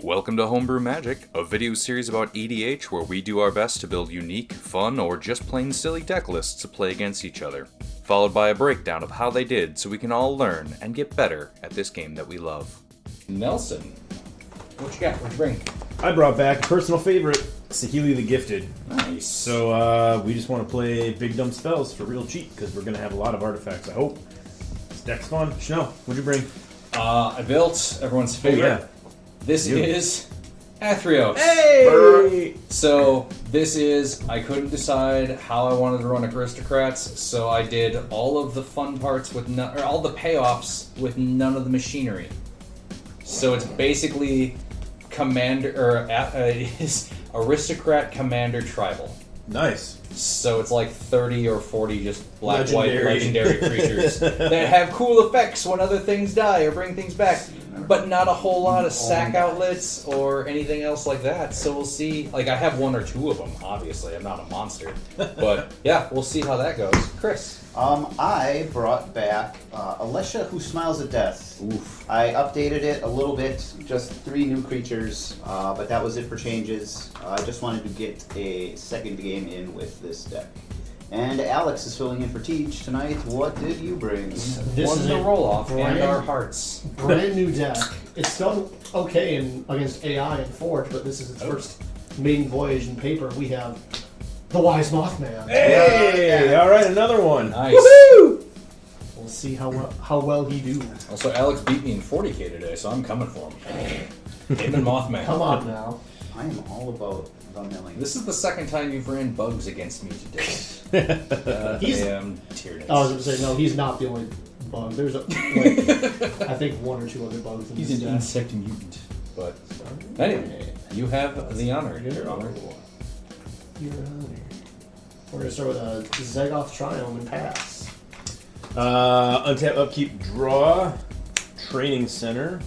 Welcome to Homebrew Magic, a video series about EDH where we do our best to build unique, fun, or just plain silly deck lists to play against each other, followed by a breakdown of how they did so we can all learn and get better at this game that we love. Nelson, what you got? What'd you bring? I brought back a personal favorite, Saheeli the Gifted. Nice. So we just want to play big dumb spells for real cheap because we're going to have a lot of artifacts, I hope. This deck's fun. Chanel, what'd you bring? I built everyone's favorite. Yeah. This is Athreos. Hey! So this is, I couldn't decide how I wanted to run Aristocrats, so I did all of the fun parts with or all the payoffs with none of the machinery. So it's basically it is Aristocrat Commander Tribal. Nice. So it's like 30 or 40 just black, white, Legendary. legendary creatures that have cool effects when other things die or bring things back, but not a whole lot of sack outlets or anything else like that. So we'll see. Like, I have one or two of them, obviously. I'm not a monster. But yeah, we'll see how that goes. Chris. I brought back Alesha, Who Smiles at Death. Oof. I updated it a little bit, just 3 new creatures, but that was it for changes. I just wanted to get a second game in with this deck. And Alex is filling in for Teach tonight. What did you bring? This Won is the a roll-off and brand- our hearts. brand new deck. It's done okay against AI and Forge, but this is its first maiden voyage in paper. We have the Wise Mothman. Hey! All right, another one. Nice. Woohoo! We'll see how well he do. Also, Alex beat me in 40k today, so I'm coming for him. Him and Mothman. Come on now. I am all about the milling. This is the second time you've ran bugs against me today. He's- Damn Tyranids. I was going to say, no, he's not the only bug. There's, I think, 1 or 2 other bugs in He's this an deck. insect mutant. But anyway, you have the honor, Your Honor. Your Honor. We're going to start with a Zegoth Triome and pass. Untap, upkeep, draw, Training Center,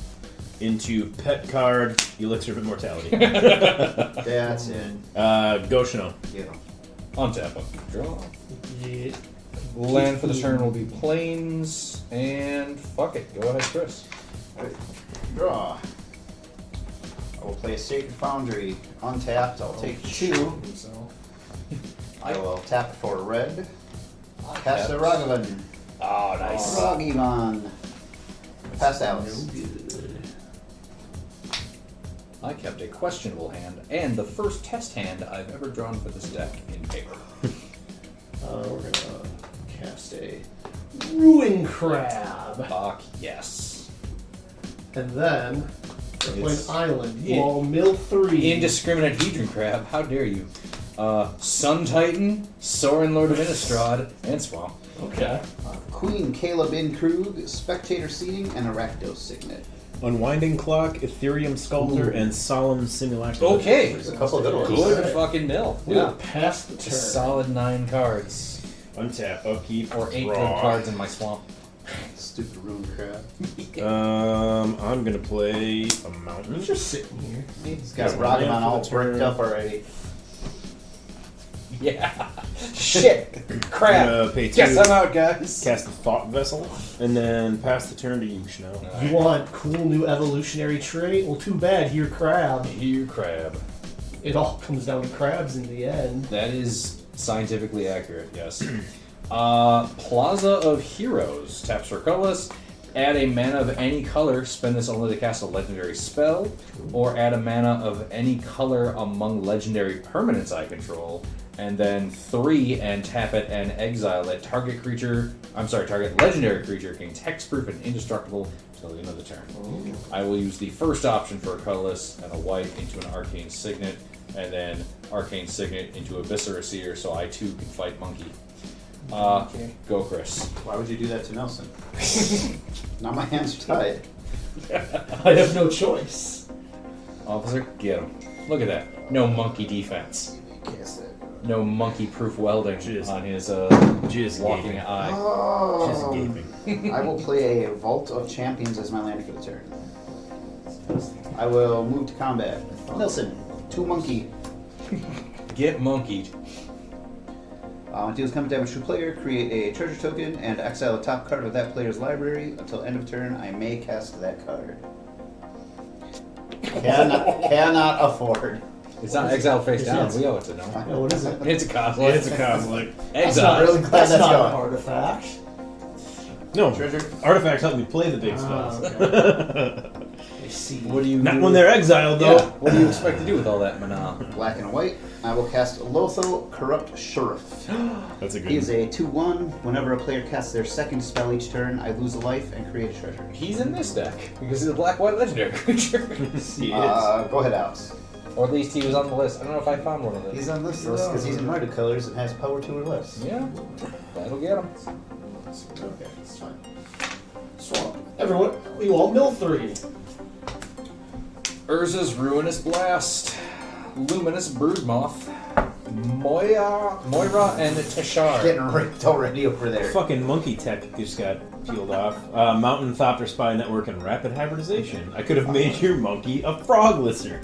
into Pet Card, Elixir of Immortality. That's it. Go Chanel. Yeah. Untap, upkeep, draw. Yeah. Land for the turn will be plains, and fuck it. Go ahead, Chris. Alright. Draw. I will play a Sacred Foundry. Untapped, I'll take 2. So, I will tap for red. Cast a Ragavan. Oh, nice. Ragavan. Pass out. I kept a questionable hand, and the first test hand I've ever drawn for this deck in paper. we're going to cast a Ruin Crab. Fuck yes. And then we're playing It's- Island. Yeah. Wall Mill 3. Indiscriminate Hedron Crab, how dare you? Sun Titan, Sorin Lord of Innistrad, and Swamp. Okay. Queen Kayla Bin Krug, Spectator Seating, and Rakdos Signet. Unwinding Clock, Ethereum Sculptor, and Solemn Simulacrum. Okay. There's a couple of good ones. Good Alright. fucking mill. We're Yeah. past the It's a turn. solid 9 cards. Untap, upkeep, Or 8 draw. good cards in my swamp. Stupid Rune Crab. I'm gonna play a mountain. He's just sitting here. He's got Yes, Ragavan land for all the turn. bricked up already. Yeah. Shit. Crap. I'm gonna pay 2. Guess I'm out, guys. Cast the Thought Vessel, and then pass the turn to you, Chanel. You want cool new evolutionary trait? Well, too bad. Here, crab. Here, crab. It all comes down to crabs in the end. That is scientifically accurate, yes. Plaza of Heroes. Taps for colorless. Add a mana of any color. Spend this only to cast a legendary spell. Or add a mana of any color among legendary permanents I control. And then 3 and tap it and exile it. Target legendary creature gains hexproof and indestructible until the end of the turn. I will use the first option for a colorless and a white into an arcane signet, and then arcane signet into a viscera seer, so I too can fight monkey. Go Chris. Why would you do that to Nelson? Now my hands are tied. I have no choice. Officer, get him. Look at that. No monkey defense. Guess it. No monkey-proof welding Just- on his just walking gaping. eye. Just Oh. gaping. I will play a Vault of Champions as my land for the turn. I will move to combat. Nelson, 2 monkey. Get monkeyed. Deals combat damage to a player, create a treasure token, and exile a top card of that player's library. Until end of turn, I may cast that card. Cannot afford. It's not exile face down. It's- We owe it to know. Yeah, what is it? It's a cosmic. It's a cosmic. That's Exile. not, really glad that's that's not gone. an artifact. No, Treasure. artifacts help me play the big spells. I see. What do you? Not when they're exiled, though. Yeah. What do you expect to do with all that mana? Black and white. I will cast Lotho, Corrupt Sheriff. That's a good He is one. a 2/1. Whenever a player casts their second spell each turn, I lose a life and create a treasure. He's in this deck because he's a black-white legendary creature. He is. Go ahead, Alex. Or at least he was on the list. I don't know if I found one of those. He's on this list because he's in Mardu colors and has power 2 or less. Yeah, that'll get him. Okay, it's fine. Swamp. Everyone, you all mill 3. Urza's Ruinous Blast, Luminous Broodmoth, Moira, and Teshar. Getting ripped already over there. Fucking monkey tech just got peeled off. Mountain Thopter Spy Network and Rapid Hybridization. I could have made your monkey a frog lizard.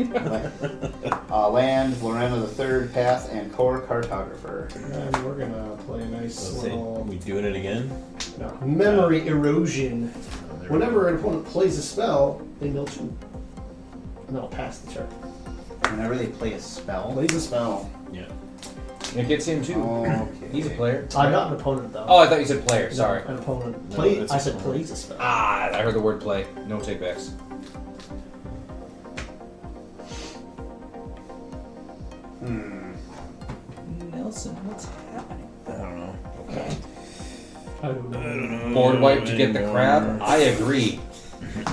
Land, Lorena the Third, Path, and Core Cartographer. And we're gonna play a nice little we doing it again? memory erosion. Whenever an opponent plays a spell, they mill 2. And they'll pass the turn. Whenever they play a spell. Plays a spell. Yeah. It gets him too. Okay. He's a player. I'm not an opponent though. Oh, I thought you said player. Sorry. An opponent. No, Play. it's I a said opponent. plays a spell. Ah, I heard the word play. No takebacks. Nelson, what's happening? I don't know. Okay. I don't know. Board wipe to get the anymore. crab? I agree.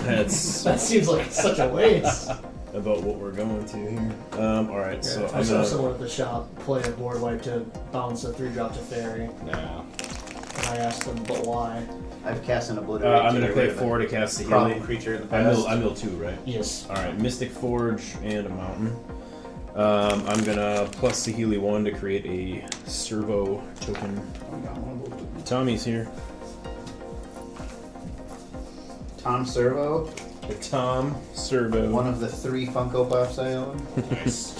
That's That seems like such a waste. about what we're going to here. Alright, so I I'm saw gonna... someone at the shop play a board wipe to bounce a 3-drop to fairy, No. and I asked them, but why? I've cast an Obliterate. I'm to gonna get play rid of a 4 to cast problem Saheeli. creature in the I past. mill 2, right? Yes. Alright, Mystic Forge and a mountain. I'm gonna plus Saheeli 1 to create a servo token. Tommy's here. Tom Servo, A Tom Servo. one of the 3 Funko Pops I own. Nice.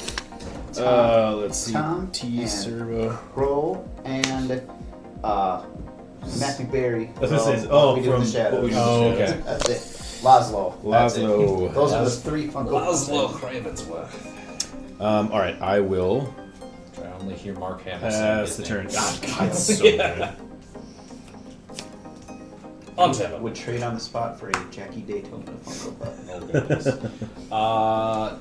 Let's see. Tom T and Servo. Crow and Matt McBerry. I was gonna say, from oh, What We Do in from the Shadows. What We Do in the Oh, Shadows. okay. That's it. Laszlo. That's it. Laszlo. Those are the 3 Funko Pops. Laszlo Kravensworth. Alright, I will I only hear Mark Hamill pass say the his turn. name. God, it's so Yeah. good. On Teva. Would trade on the spot for a Jackie Daytona Funko Pop. Oh,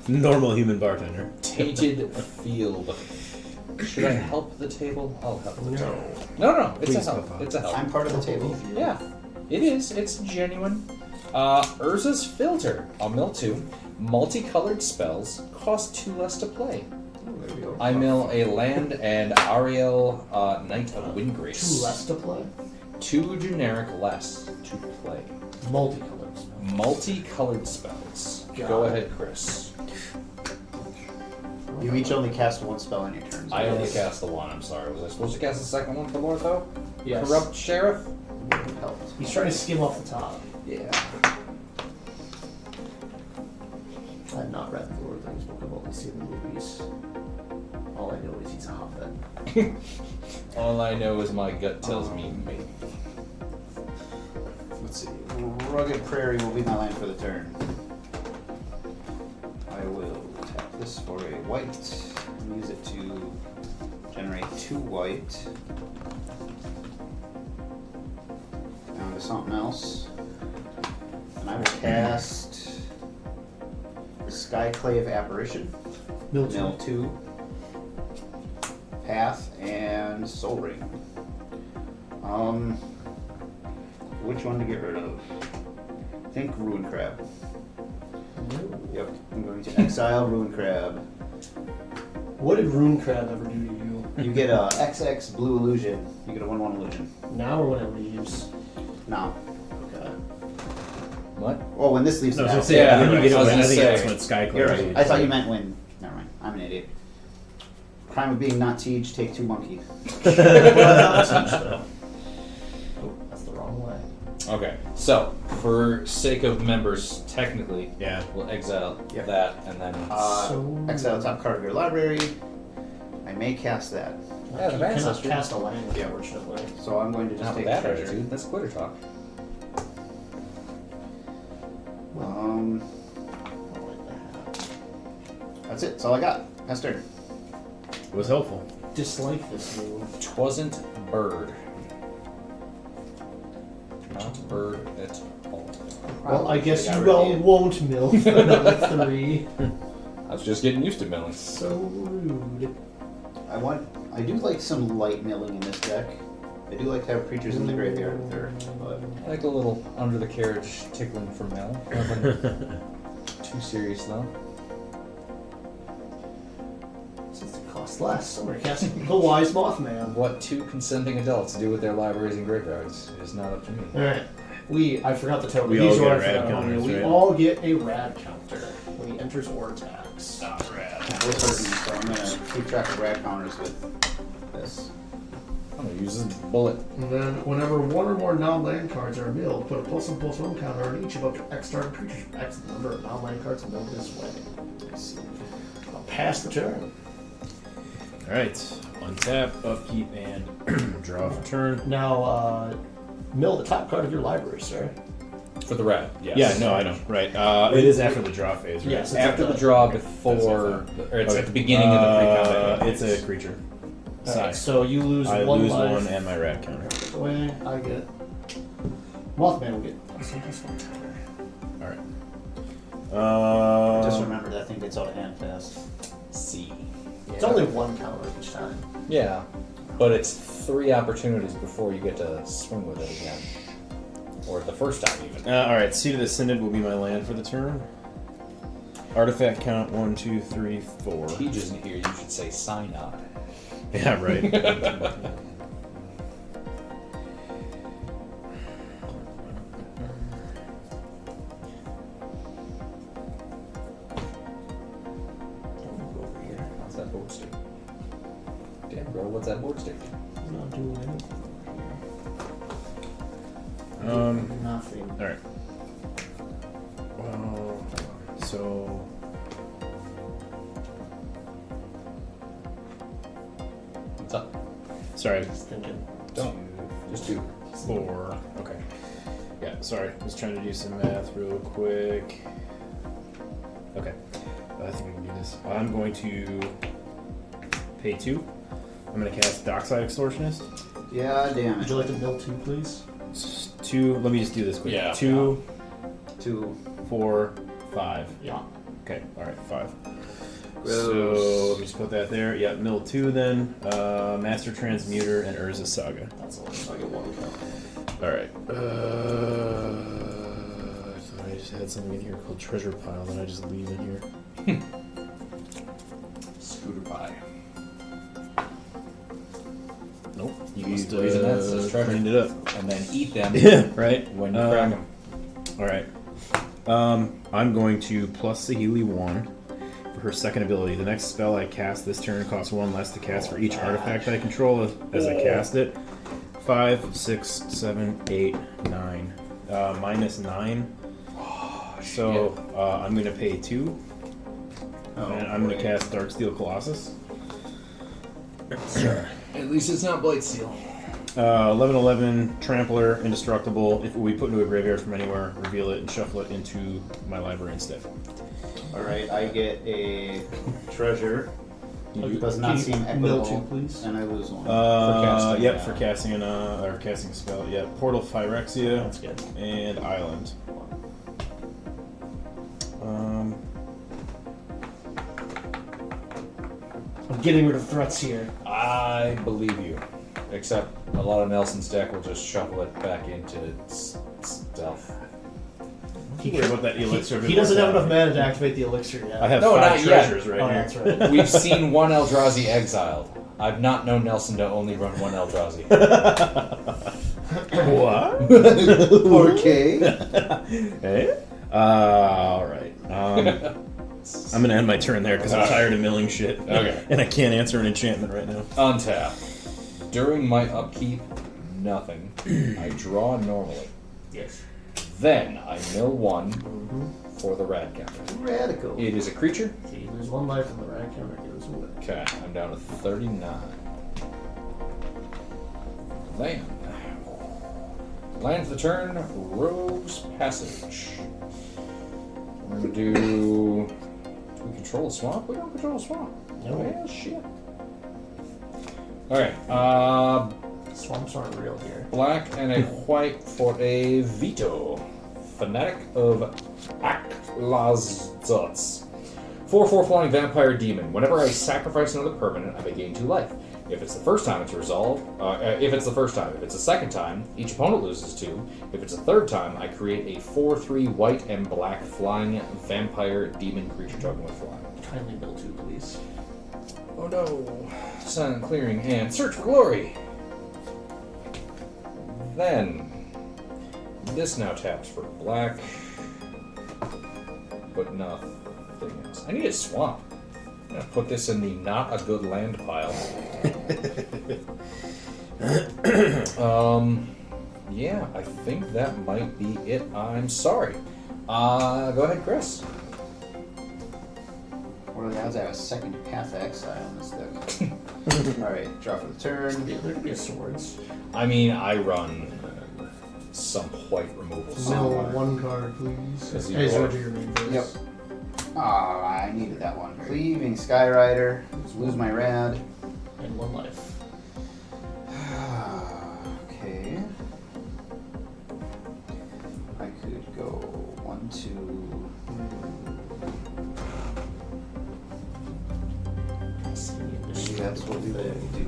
goodness. Normal human bartender. Tainted Field. Should I help the table? I'll help the No. table. No, it's Please, a help. Papa. It's a help. I'm part of the table. Yeah, it is. It's genuine. Urza's Filter. I'll mill 2. Multicolored spells cost 2 less to play. There we go. I mill a land and Ariel, Knight of Windgrace. 2 less to play. 2 generic less to play. Multicolored spell. Multicolored spells. Got Go it. ahead, Chris. You each only cast 1 spell on your turns. I only cast the one. I'm sorry. Was I supposed to cast the second one for Lortho? Yes. Corrupt Sheriff? Helped. He's trying to skim off the top. Yeah. I have not read the Lord of the Rings book. I've only seen the movies. All I know is he's a hobbit. All I know is my gut tells me maybe. Let's see. Rugged Prairie will be my land for the turn. I will tap this for a white and use it to generate 2 white. Down to something else. And I will cast Skyclave Apparition. Mill 2. Path and Soul Ring. Which one to get rid of? I think Ruin Crab. Yep, I'm going to exile Ruin Crab. What did Rune Crab ever do to you? You get a XX Blue Illusion. You get a 1/1 illusion. Now or when it leaves? Now. Okay. What? Oh, when this leaves No, the I was house. gonna say, Yeah, I think you get I was I gonna think say. that's what Skyclave You're right. is. I thought you meant when. Never mind. I'm an idiot. Crime of being not siege, take 2 monkey. Oh, that's the wrong way. Okay, so for sake of members, technically, Yeah. we'll exile Yep. that and then. Exile top card of your library. I may cast that. Yeah, the You cannot ancestry. cast a land, Yeah. unfortunately. So I'm going to just Not with take that treasure. attitude. That's quitter talk. Um, I like that. That's it. That's all I got. Pass turn. It was helpful. Dislike this move. Twasn't bird. Not bird at all. Well, I guess Got you rid of all it. won't mill for another 3. I was just getting used to milling. So rude. I do like some light milling in this deck. I do like to have creatures in the graveyard with her, but I like a little under the carriage tickling for mill. Nothing too serious though. Since it cost less, so we're casting the Wise Mothman. What two consenting adults do with their libraries and graveyards is not up to me. Alright. I forgot the total. We These all are get I rad forgot. counters, We right? all get a rad counter when he enters or attacks. both hurt me, so I'm gonna keep track of rad counters with this. I'm gonna use this bullet. And then, whenever one or more non-land cards are milled, put a +1/+1 counter on each of up to X starting creatures from X number of non-land cards milled this way. I see. I'll pass the turn. Alright. Untap, upkeep, and draw for turn. Now, mill the top card of your library, sir. For the red, yes. Yeah, no, I know. Right. It is after the draw phase, right? Yes. After the draw, before, or it's Okay. at the beginning of the pre-count. It's a creature. Alright, so you lose I one lose life. one and my rad counter. Away, I get. Mothman will get +1/+1 counter. Alright. Just remember that thing gets out of hand fast. C. It's only one counter each time. Yeah, but it's 3 opportunities before you get to swing with it again. Or the first time, even. Alright, Seed of the Synod will be my land for the turn. Artifact count 1, 2, 3, 4. Teej isn't here, you should say Synod. Yeah, right. Over here. How's that board stick? Damn, bro, what's that board stick? I'm not doing anything. Nothing. Alright. Well, so. What's up? Sorry. Just thinking. Don't. Just do. 4. Okay. Yeah, sorry. I was trying to do some math real quick. Okay. I think we can do this. I'm going to pay 2. I'm going to cast Dockside Extortionist. Yeah, damn Would it. you like to mill 2, please? 2. Let me just do this quick. Yeah. 2, 2. 4, 5. Yeah. Okay, alright, 5. Gross. So let me just put that there. Yeah, mill 2 then. Master Transmuter and Urza Saga. That's all. So I get 1 count. Alright. I thought I just had something in here called Treasure Pile that I just leave in here. Scooter pie. Nope. You Must used have reason that says treasure. cleaned it up. And then eat them Yeah, right? when you crack them. Alright. I'm going to plus Saheeli 1 for her second ability. The next spell I cast this turn costs 1 less to cast for each artifact I control as I cast it. 5, 6, 7, 8, 9. Minus 9. So I'm going to pay 2. And I'm going to cast Darksteel Colossus. At least it's not Blightsteel. 11/11 Trampler, Indestructible. If we put into a graveyard from anywhere, reveal it and shuffle it into my library instead. Alright, I get a treasure. It does Can not you seem mill equitable. 2, please? And I lose 1. casting, Yep, yeah. for casting or casting a spell. Yeah, Portal Phyrexia That's good. and Island. I'm getting rid of threats here. I believe you. Except a lot of Nelson's deck will just shuffle it back into stealth. Don't worry about that elixir. He doesn't have enough mana to activate the elixir yet. I have No, 5 not yet. treasures right Oh, here. that's right. We've seen one Eldrazi exiled. I've not known Nelson to only run one Eldrazi. What? Okay. Hey? Alright. I'm gonna end my turn there because I'm tired of milling shit. Okay. And I can't answer an enchantment right now. Untap. During my upkeep, nothing. I draw normally. Yes. Then I mill 1 for the rad counter. Radical. It is a creature. So you lose 1 life and the rad counter goes away. Okay, I'm down to 39. Then, land for the turn, Rogue's Passage. We're going to do 2 control a swamp? We don't control a swamp. No. Well, shit. Alright, Swamps aren't real here. black and a white for a veto. Fanatic of Athreos. 4/4 flying vampire demon. Whenever I sacrifice another permanent, I may gain 2 life. If it's the first time, it's resolved. If it's the first time. If it's the second time, each opponent loses 2. If it's the third time, I create a 4/3 white and black flying vampire demon creature token with flying. Kindly mill 2, please. Oh no. Silent clearing and search for glory. Then this now taps for black, but nothing else. I need a swamp. I'm gonna put this in the not a good land pile. Yeah, I think that might be it. I'm sorry. Go ahead, Chris. What are the odds I have a second Path of Exile on this deck? Alright, draw for the turn. Yeah, there could be a swords. I mean, I run some white removal Mill somewhere. 1 card, please. As you Ezra, are. do your main phase. Yep. Ah, I needed that one. Cleaving Skyrider. Lose my rad. And 1 life. Okay. I could go 1, 2. Maybe that's what we would do.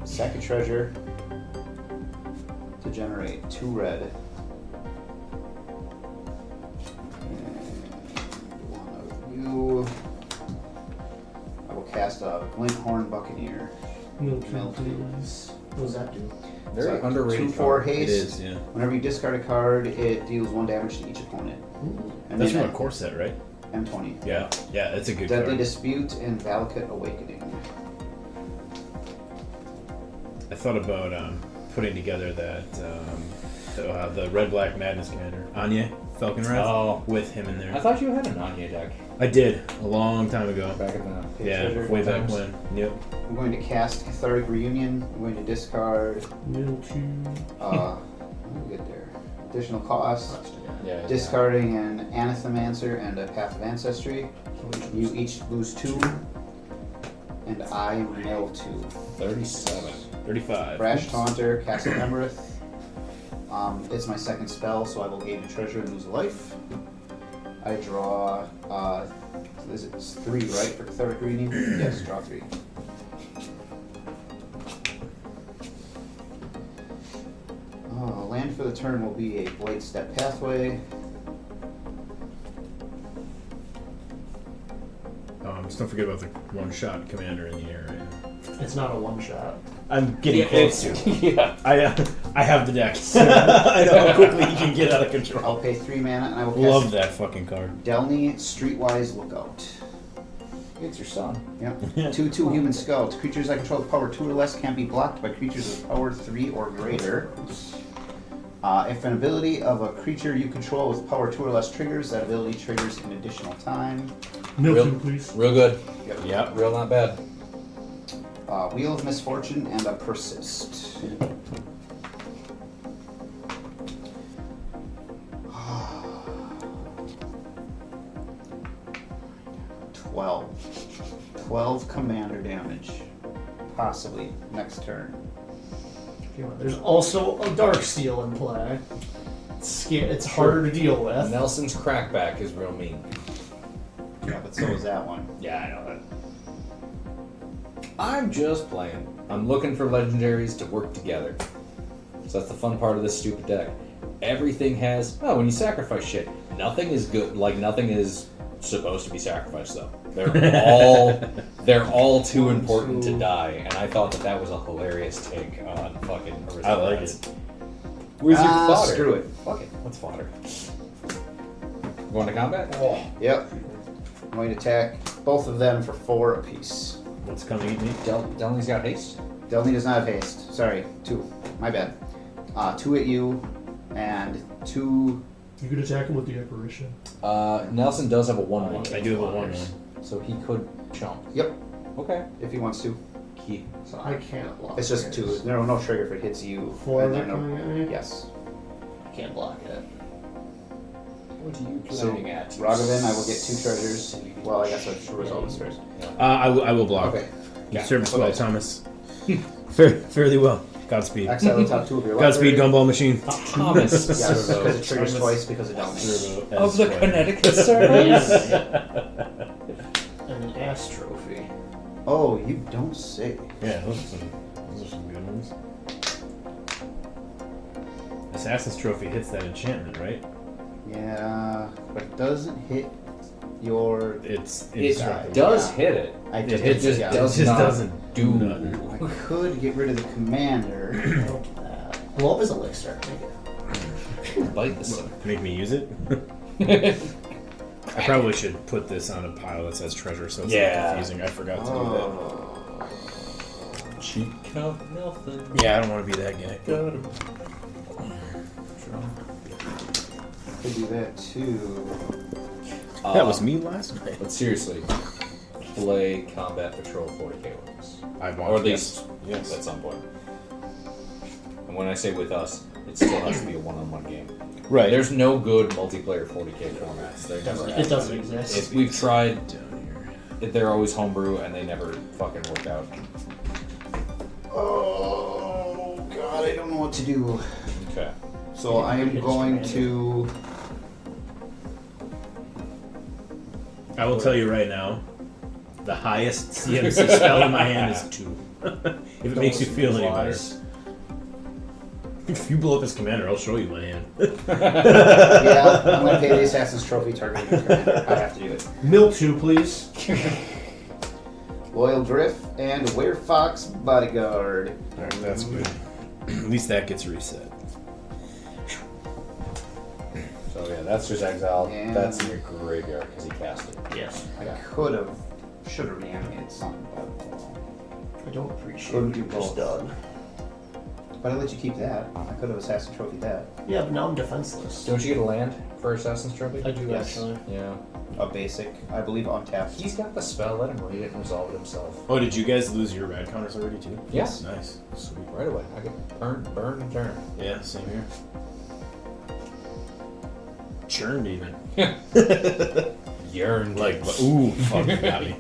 Sack a treasure to generate 2 red. And 1 of you. I will cast a Glinthorn Buccaneer. Mill 2, Mill 2. please. What does that do? Very So, underrated. 2/4 card. It haste. is, yeah. Whenever you discard a card, it deals 1 damage to each opponent. And That's then from a core set, right? M20. Yeah. Yeah, that's a good Deadly card. Dispute and Valakut Awakening. I thought about putting together that the Red Black Madness commander, Anya Falconwrath, Oh. with him in there. I thought you had an Anya deck I did a long time ago. back in the. Yeah, Treasure way back times. when. Yep. I'm going to cast Cathartic Reunion. I'm going to discard. Mill 2. We'll get there. Additional cost. Yeah. Discarding an Anathemancer and a Path of Ancestry. So You each lose 2. And I mill 2. 37. 35. Brash Taunter, Castle Embereth. It's my second spell, so I will gain a treasure and lose a life. I draw. Is it 3, right, for Cathartic Reunion? Yes, draw 3. Land for the turn will be a Blade Step Pathway. Just don't forget about the one-shot commander in the area. It's not a 1-shot. I'm getting close to. Yeah. I have the deck. I know how quickly he can get out of control. I'll pay 3 mana and I will cast Love that fucking card. Delny Streetwise Lookout. It's your son. Yep. 2/2 Human Scout. Creatures I control with power 2 or less can't be blocked by creatures with power 3 or greater. If an ability of a creature you control with power 2 or less triggers, that ability triggers an additional time. Mill Real- 2, please. Real good. Yep. Yeah, real not bad. Wheel of Misfortune and a Persist. Twelve commander damage. Possibly next turn. There's also a Darksteel in play. It's harder to deal with. Nelson's crackback is real mean. Yeah, but so is that one. Yeah, I know that. I'm just playing. I'm looking for legendaries to work together. So that's the fun part of this stupid deck. Everything has... Oh, when you sacrifice shit, nothing is good. Like, nothing is supposed to be sacrificed, though. They're all too important to die, and I thought that was a hilarious take on fucking Aristocrats. I like it. Where's your fodder? Screw it. Fuck it. What's fodder? Going to combat? Yep. I'm going to attack both of them for 4 apiece. What's coming at me? Delny's got haste? Delny does not have haste. Sorry, 2. My bad. 2 at you, and 2... You could attack him with the apparition. Nelson does have a 1/1. I do have a 1/1. So he could jump. Yep, Okay. if he wants to. Key. So I can't block It's just it. 2. No trigger if it hits you. 4 and that then coming at me? Yes. I can't block it. What are you So, playing at? Ragavan, I will get 2 treasures. Well, I guess I should resolve this first. I will block. Okay. You Yeah. served us well, Okay. Thomas. Fairly well. Godspeed. Exile the top 2 of your Godspeed, library. Gumball Machine. Thomas. Yes, Servo. because it triggers twice because it dominates. Of the Connecticut servers. And an ass trophy. Oh, you don't say. Yeah, those are some good ones. Assassin's Trophy hits that enchantment, right? Yeah, but it doesn't hit your. It's It right. does Yeah. hit it. I It just, just yeah, does just not doesn't do nothing. I could get rid of the commander. Nope that. Globe is elixir. Make it. Bite the sucker. Make me use it? I probably should put this on a pile that says treasure so it's Yeah. not confusing. I forgot to do Oh. Cheat count nothing. that. Yeah, I don't want to be that guy. Could do that too. That was me last night. But seriously, play Combat Patrol 40k with us. I want Or at to. least Yes. at some point. And when I say with us, it still has to be a one-on-one game. Right. There's no good multiplayer 40k formats. There never It have. doesn't exist. We've tried. down They're always homebrew, and they never fucking work out. Oh god, I don't know what to do. Okay. So I am going to. here. I will tell you right now, the highest CMC spell in my hand is 2. If it makes you feel any better. If you blow up this commander, I'll show you my hand. Yeah, I'm going to pay the Assassin's Trophy targeting your commander. I have to do it. Mill 2, please. Loyal Griff and Werefox Bodyguard. Alright, that's good. At least that gets reset. So yeah, that's just exile. Yeah. That's in your graveyard because he cast it. Yes. I Yeah. should have reanimated something, I don't appreciate Couldn't what you do just both. done. but I let you keep that. I could have Assassin Trophy that. Yeah, but now I'm defenseless. Don't you get a land for Assassin's Trophy? I do Yes. actually. Yeah. A basic, I believe, on tap. He's got the spell. Let him read it and resolve it himself. Oh, did you guys lose your rad counters already too? Yes. Nice. Sweet. Right away. I get burn, and turn. Yeah, same here. Churned even. Yearned. Like, ooh, fuck, you got me.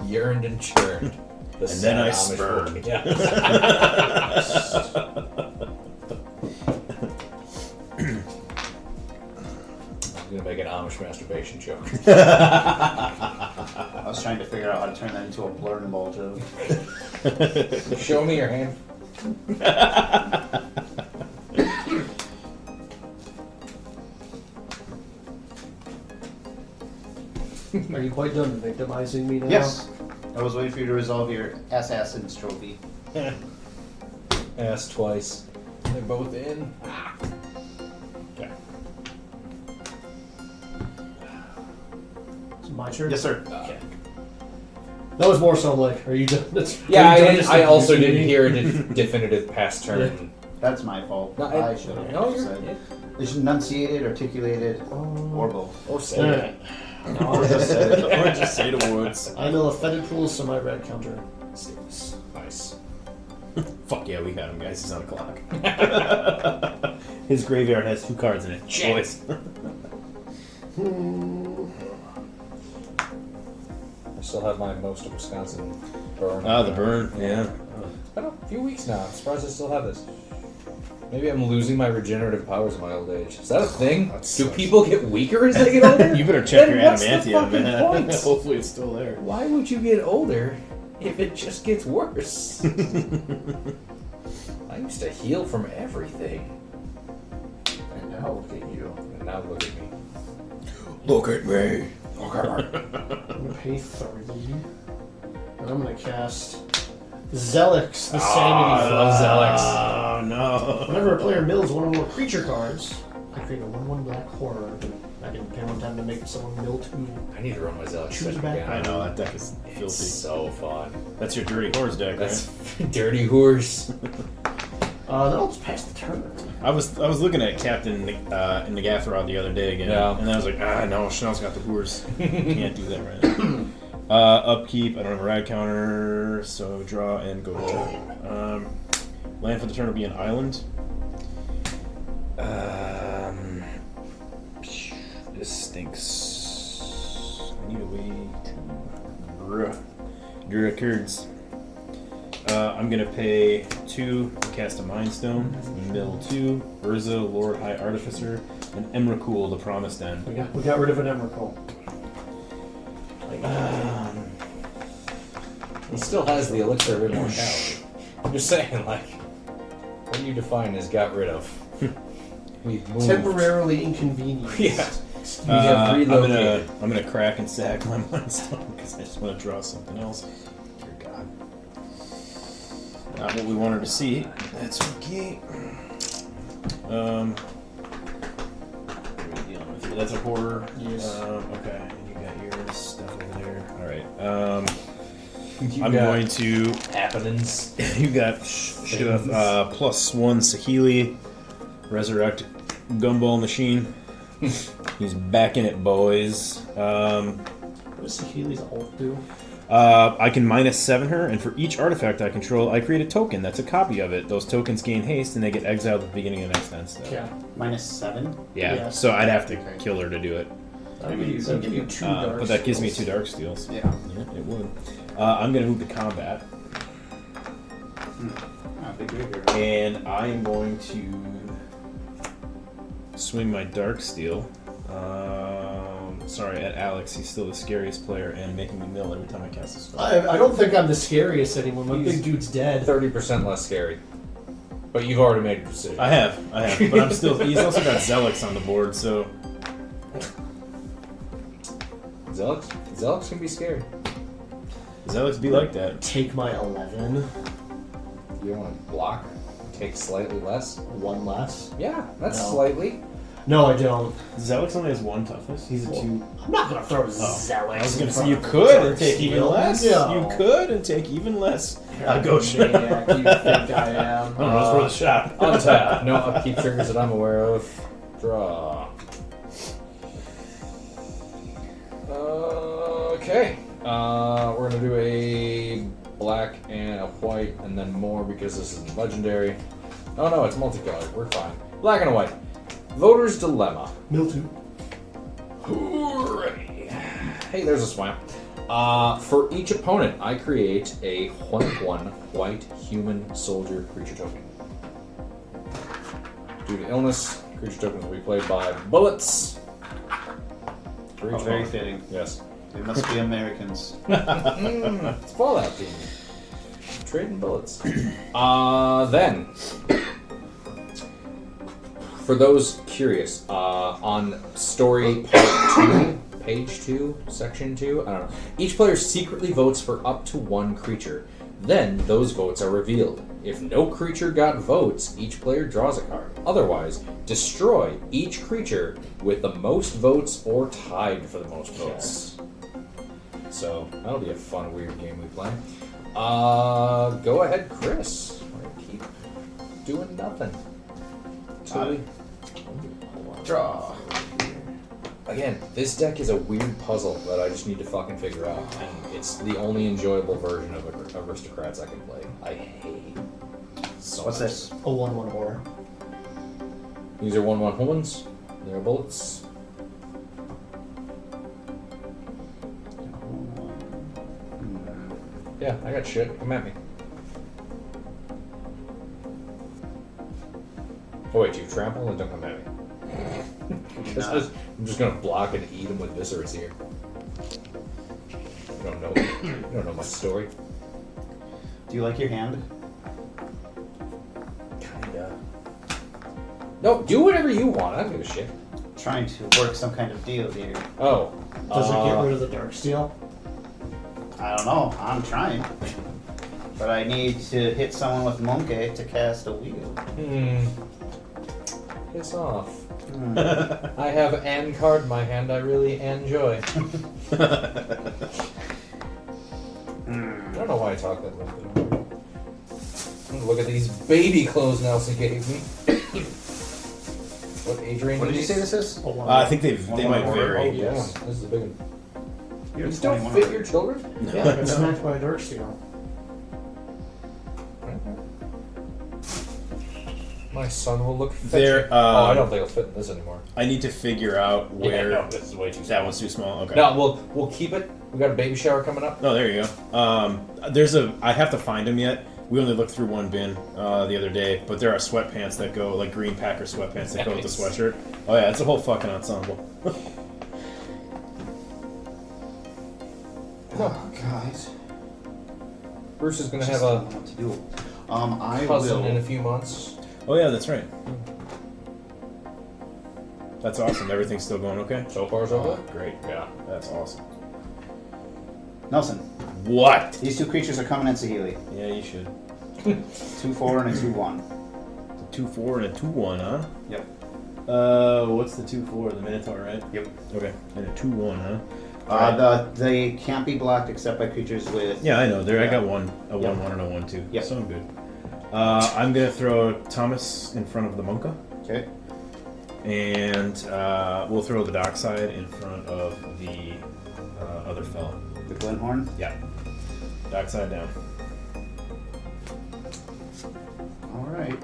Yearned and churned. The And then I sad Amish spurned. boy. Yeah. I'm gonna make an Amish masturbation joke. I was trying to figure out how to turn that into a blur and ball joke. Show me your hand. Are you quite done victimizing me now? Yes. I was waiting for you to resolve your Assassin's Trophy. Ass twice. They're both in. Okay. It's my turn. Yes, sir. Okay. That was more so like, are you done? Yeah, are you done just I also abusing didn't me? hear a definitive past turn. That's my fault. No, I should have no, said. you're It's enunciated, articulated, or both. or say Alright. it. Or just said it. Or just say the words. I mill a fetid pool, so my red counter. Nice. Fuck yeah, we got him, guys. He's on the clock. His graveyard has 2 cards in it. Choice. I still have my most of Wisconsin burn. Ah, the burn. Yeah. It's been a few weeks now. I'm surprised I still have this. Maybe I'm losing my regenerative powers in my old age. Is that a thing? That Do sucks. people get weaker as they get older? You better check Then your what's the adamantium, fucking man. point? Hopefully it's still there. Why would you get older if it just gets worse? I used to heal from everything. And now look at you. And now look at me. Look at me. Look at me. I'm gonna pay 30. And I'm gonna cast Zelix, the I love Sanity. Zelix. Oh, no. Whenever a player mills one or more creature cards, I create a 1/1 black horror. I can pay 1 time to make someone mill 2. I need to run my Zelix Choose deck back. again. I know, that deck is It's filthy. so fun. That's your dirty horse deck, That's right? dirty horse. Then I'll just pass the turn. I was looking at Captain Nagathrod the other day again, Yeah. and I was like, no, Chanel's got the horse. Can't do that right now. Upkeep, I don't have a ride counter, so draw and go to turn. Land for the turn will be an island. This stinks. I need a way to draw cards. I'm gonna pay 2 to cast a Mind Stone, mill 2, Urza, Lord High Artificer, and Emrakul, the Promised End. We got rid of an Emrakul. He still has the elixir of immortality. I'm just saying, like, what do you define as got rid of? We've moved. Temporarily inconvenient. Yeah. We have relocated. I'm gonna crack and sack my Mind Stone because I just want to draw something else. Dear God. Not what we wanted to see. That's okay. What are we dealing with here? That's a horror. Yes. Okay. And you got your stuff over there. All right. I'm going to. Happenings. You got should have +1 Saheeli, Resurrect Gumball Machine. He's back in it, boys. What does Saheeli's ult do? I can -7 her, and for each artifact I control, I create a token that's a copy of it. Those tokens gain haste, and they get exiled at the beginning of the next end step. Yeah. -7. Yeah. Yeah. So I'd have to kill her to do it. That'll give you 2 dark But that gives me 2 steals. dark steals. Yeah. Yeah, it would. I'm gonna move to combat, Big rigger. and I am going to swing my dark steel. Sorry, at Alex. He's still the scariest player and making me mill every time I cast a spell. I don't think I'm the scariest anymore. My He's- big dude's dead. 30% less scary. But you've already made a decision. I have, but I'm still. He's also got Zelix on the board, so Zelix can be scary. Zelix be like that. Take my 11. You don't want to block, take slightly less. 1 less. Yeah, that's No. slightly. No, I don't. Zelix only has 1 toughness. He's a 2. I'm not gonna throw Zelix. I was in gonna say front you of could Dark and take even Steel. less. No. You could and take even less. Go shit. Maniac, you think I am? I don't know, it's worth a shot. Untap. No upkeep triggers that I'm aware of. Draw. Okay. We're gonna do a black and a white, and then more because this is legendary. Oh no, it's multicolored. We're fine. Black and a white. Voter's Dilemma. Mildew. Hooray! Hey, there's a swamp. For each opponent, I create a 1/1 white human soldier creature token. Due to illness, creature tokens will be played by bullets. For each Very opponent. fitting. Yes. They must be Americans. It's Fallout team. Trading bullets. Then, for those curious, on story part 2, page 2, section 2, I don't know. Each player secretly votes for up to 1 creature. Then those votes are revealed. If no creature got votes, each player draws a card. Otherwise, destroy each creature with the most votes or tied for the most votes. So that'll be a fun, weird game we play. Go ahead, Chris. We're gonna keep doing nothing. Draw. Again, this deck is a weird puzzle that I just need to fucking figure out, and it's the only enjoyable version of Aristocrats I can play. I hate so What's much. this? A 1/1 horror. These are 1/1 humans. They're bullets. Yeah, I got shit. Come at me. Oh wait, do you trample and don't come at me? I'm just gonna block and eat them with viscera here. You don't know my story. Do you like your hand? Kinda. No, do whatever you want. I don't give a shit. Trying to work some kind of deal here. Oh. Does it get rid of the dark steel? I don't know. I'm trying. But I need to hit someone with Monkey to cast a wheel. Piss off. I have an card in my hand I really enjoy. I don't know why I talk that way. Look at these baby clothes Nelson gave me. What age range? What did you these? say this is? A 1/1. I think they might Oh vary. yeah, this is a big one. You're You still 21 fit already. your children? Yeah, I got smacked by a dark steel. My son will look fetching. There, I don't think it'll fit in this anymore. I need to figure out where. Yeah, no, this is way too small. That one's too small. Okay. No, we'll keep it. We got a baby shower coming up. Oh, there you go. I have to find them yet. We only looked through one bin the other day, but there are sweatpants that go, like green Packer sweatpants that go with the sweatshirt. Oh yeah, it's a whole fucking ensemble. Oh, guys. Bruce is gonna Just have don't a know what to do. I cousin will. in a few months. Oh yeah, that's right. That's awesome. Everything's still going okay? So far, so good. Great. Yeah. That's awesome. Nelson, What? these two creatures are coming at Saheeli. Yeah, you should. 2/4 and a 2/1. 2/4 and a 2/1, huh? Yep. What's the 2/4? The Minotaur, right? Yep. Okay. And a 2/1, huh? They can't be blocked except by creatures with. Yeah, I know. There, I Yeah. got one, a Yep. 1/1 and a 1/2. Yep. So I'm good. I'm gonna throw Thomas in front of the Monka, Okay. and we'll throw the Dockside in front of the other fellow. The Glenhorn. Yeah. Dockside down. All right.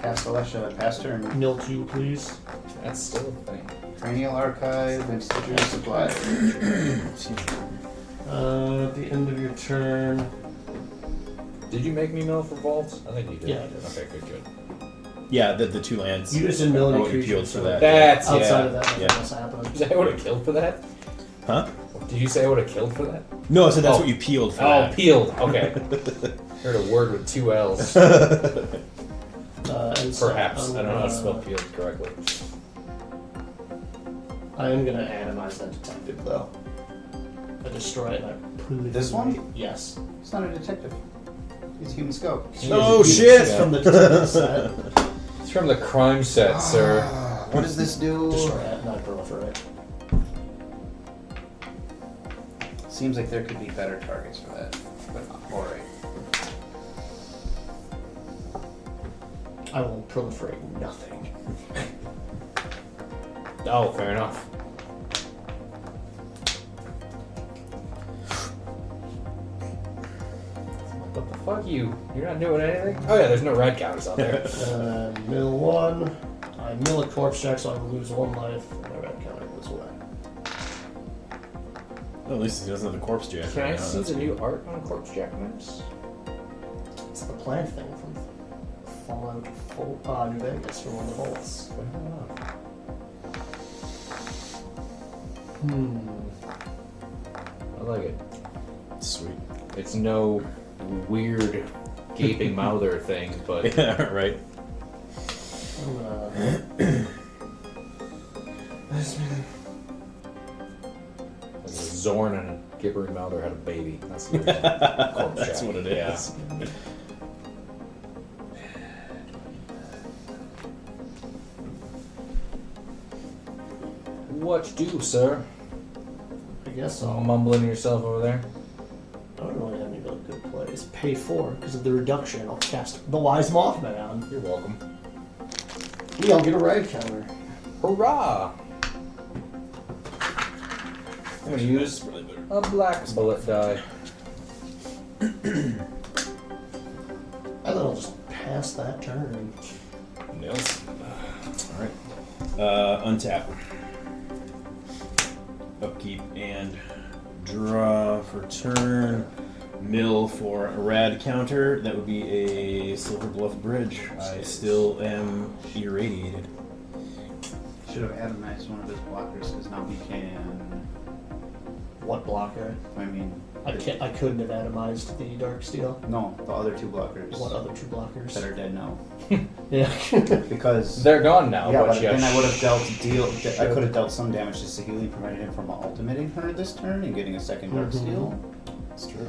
Cast Alesha. Pass turn. Mill 2, please. That's still a thing. Cranial Archive and Stitcher's Supply. At the end of your turn. Did you make me mill for vaults? I think you did. Yeah, I did. Okay, good. Yeah, the two lands. You just didn't mill any Oh, you peeled creatures. for so that. That's Outside yeah. of that, nothing Yeah. else happened. Did you say I would have killed for that? Huh? Did you say I would have killed for that? No, so that's Oh. what you peeled for Oh, that. peeled. Okay. Heard a word with 2 L's. And so Perhaps. I'm I don't know how to gonna- spell peeled correctly. I am gonna atomize that detective though. I destroy it and I prove This one? Yes. It's not a detective. He's a human scope. Oh shit! It's from the detective set. It's from the crime set, sir. What does this do? Destroy it, not proliferate. Seems like there could be better targets for that. But alright. I will proliferate nothing. Oh, fair enough. What the fuck, you? You're not doing anything? Oh yeah, there's no red counters out there. Mill 1. I mill a corpse check, so I will lose 1 life, and my red counter goes away. Well, at least he doesn't have the corpse jack. Can I right now, see that's the good. new art on Corpse Jack maps? It's the plant thing from Fallout New Vegas from one of the vaults. I like it. Sweet. It's no weird gaping mouther thing, but Yeah, right. I'm gonna... a Zorn and a gibbering mouther had a baby. That's the Corpse That's Jack. what it Yeah. is. What do, sir? I guess All I'll... mumbling to yourself over there. I don't really have any really good plays. Pay 4, because of the reduction, I'll cast the Wise Mothman. You're welcome. Yeah, I'll get a red counter. Hurrah! I'm gonna use a black bullet die. I think I'll just pass that turn. Nils. Alright. Untap. Upkeep and draw for turn. Mill for a rad counter. That would be a Silver Bluff Bridge. I still am irradiated. Should have atomized one of his blockers because now he can. What blocker? I mean, I couldn't have atomized the Dark Steel. no, the other two blockers What other 2 blockers? that are dead now. Yeah. Because They're gone now, yeah, but but yeah. then I would have I could have dealt some damage to Saheeli, preventing him from ultimating her this turn and getting a second Dark Steel. That's true.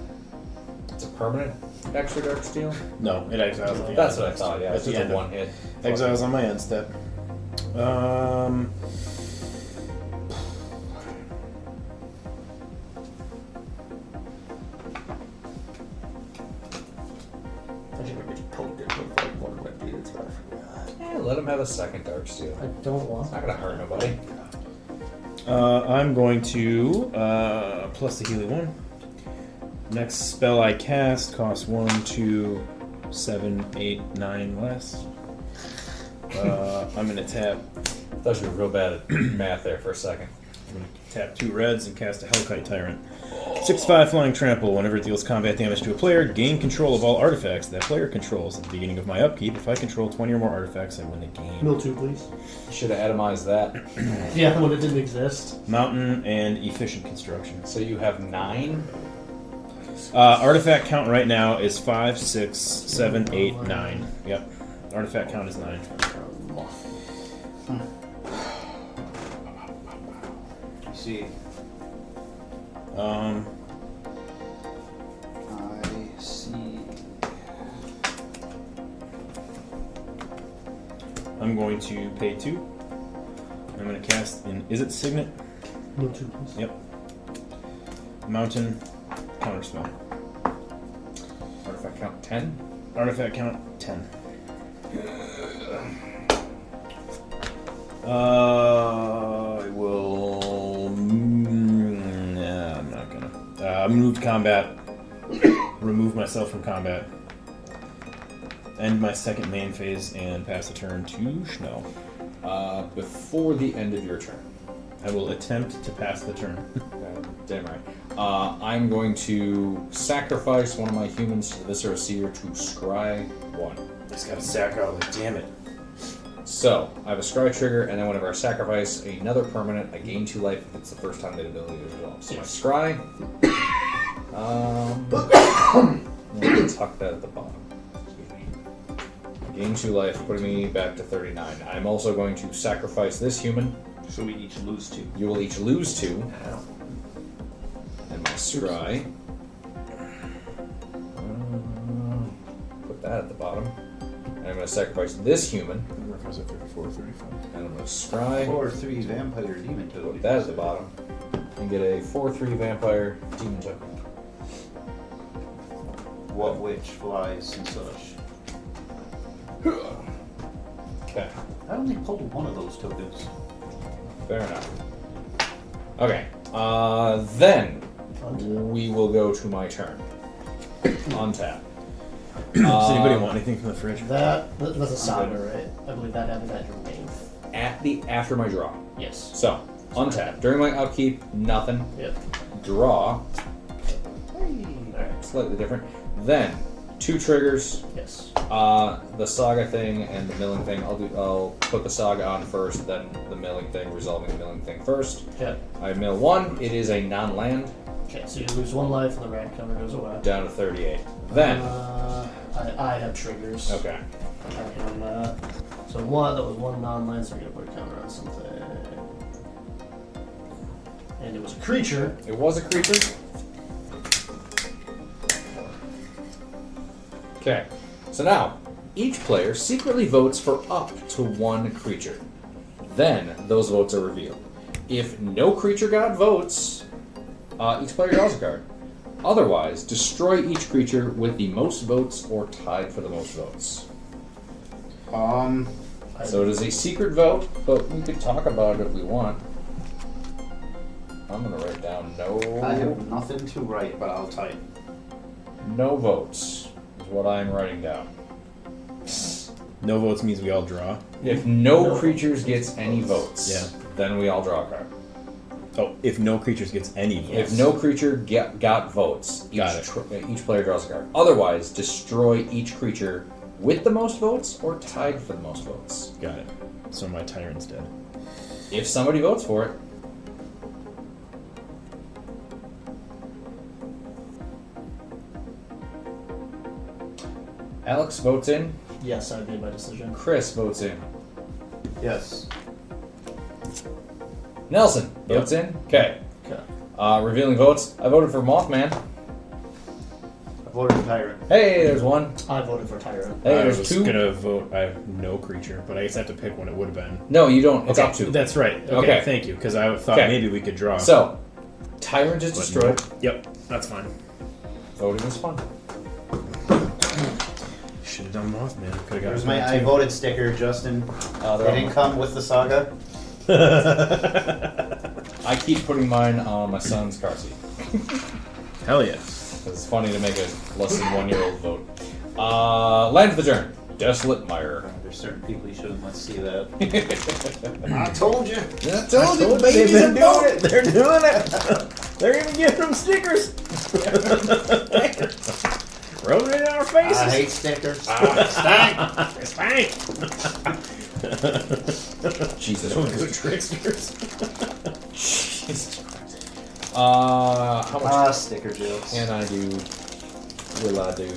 It's a permanent extra dark steel. No, it exiles at the That's end. what I thought. Yeah, At it's the just end a of- one hit. Exiles on my end step. I should maybe just poked it with like one of my dudes, but I forgot. Yeah, let him have a second dark steel. I don't want It's not gonna hurt nobody. I'm going to plus the Healy 1. Next spell I cast costs 1, 2, 7, 8, 9 less. I'm gonna tap. I thought you were real bad at math there for a second. I'm gonna tap 2 reds and cast a Hellkite Tyrant. 6/5 Flying Trample. Whenever it deals combat damage to a player, gain control of all artifacts that player controls. At the beginning of my upkeep, if I control 20 or more artifacts, I win the game. Mill 2, please. You should have atomized that. Yeah, when it didn't exist. Mountain and Efficient Construction. So you have 9? Artifact count right now is 5, 6, 7, 8, 9. Yep. Artifact count is 9. You see, Um, I see. I'm going to pay 2. I'm going to cast in. Is it Signet? Mill 2, please. Yep. Mountain Counterspell. Artifact count 10? Artifact count 10. I will. Nah, I'm not gonna. Move combat. Remove myself from combat. End my second main phase and pass the turn to Schnell. Before the end of your turn. I will attempt to pass the turn. Damn right. I'm going to sacrifice one of my humans to the Viscera Seer to scry 1. Just gotta sack out. Like, damn it. So, I have a scry trigger, and then whenever I sacrifice another permanent, I gain 2 life if it's the first time that ability as well. So my scry. Let's tuck that at the bottom. Excuse me. Gain 2 life, putting me back to 39. I'm also going to sacrifice this human. So we each lose 2. You will each lose 2. And my scry. Put that at the bottom. And I'm going to sacrifice this human. Was it 34, 35? And I'm going to scry. 4/3 vampire demon token. Put that at the bottom. And get a 4/3 vampire demon token. What which flies and such. Okay. I only pulled one of those tokens. Fair enough. Okay. Then we will go to my turn. On tap. Does anybody want anything from the fridge? That's a saga, right? I believe that happens at your main. After my draw. Yes. So, untap. During my upkeep, nothing. Yep. Draw. Alright. Slightly different. Then, 2 triggers. Yes. The saga thing and the milling thing. I'll put the saga on first, then the milling thing, resolving the milling thing first. Okay. I mill 1. It is a non-land. Okay, so you lose 1 life and the rad cover goes away. Down to 38. Then. I have triggers. Okay. On that. So that was 1 non-land, so we're gonna put a counter on something. And it was a creature. It was a creature. Okay. So now, each player secretly votes for up to 1 creature. Then, those votes are revealed. If no creature got votes, each player draws a card. Otherwise, destroy each creature with the most votes or tied for the most votes. So it is a secret vote, but we could talk about it if we want. I'm gonna write down I have nothing to write, but I'll type. no votes is what I'm writing down. No votes means we all draw. If no creatures gets any votes, Yeah. then we all draw a card. Oh, if no creatures gets any votes. If no creature got votes, Got it. each player draws a card. Otherwise, destroy each creature with the most votes or tied for the most votes. Got it. So my tyrant's dead. If somebody votes for it. Alex votes in. Yes, I made my decision. Chris votes in. Yes. Nelson votes in. Okay. Okay. Revealing votes. I voted for Mothman. I voted for Tyrant. Hey, there's 1. I voted for Tyrant. Hey, I there's was 2. gonna vote. I have no creature, but I guess I have to pick one. It would have been. No, you don't. It's Okay, up to. That's right. Okay, Okay. thank you. Because I thought Okay. maybe we could draw. So, Tyrant is But destroyed. no. Yep, that's fine. Voting is fun. Should have done Mothman. Could have got There's it my I too. voted sticker, Justin. They're They on didn't come with the saga. I keep putting mine on my son's car seat. Hell yeah. It's funny to make a less than 1-year-old vote. Land for the turn. Desolate Mire. There's certain people you shouldn't let see that. I told you. I told you, They've been doing it. They're doing it. They're even giving them stickers. Rolling it in our faces. I hate stickers. Stank. Jesus Those Christ. good tricksters. Jesus Christ. How much Sticker jokes. can I do? Will I do?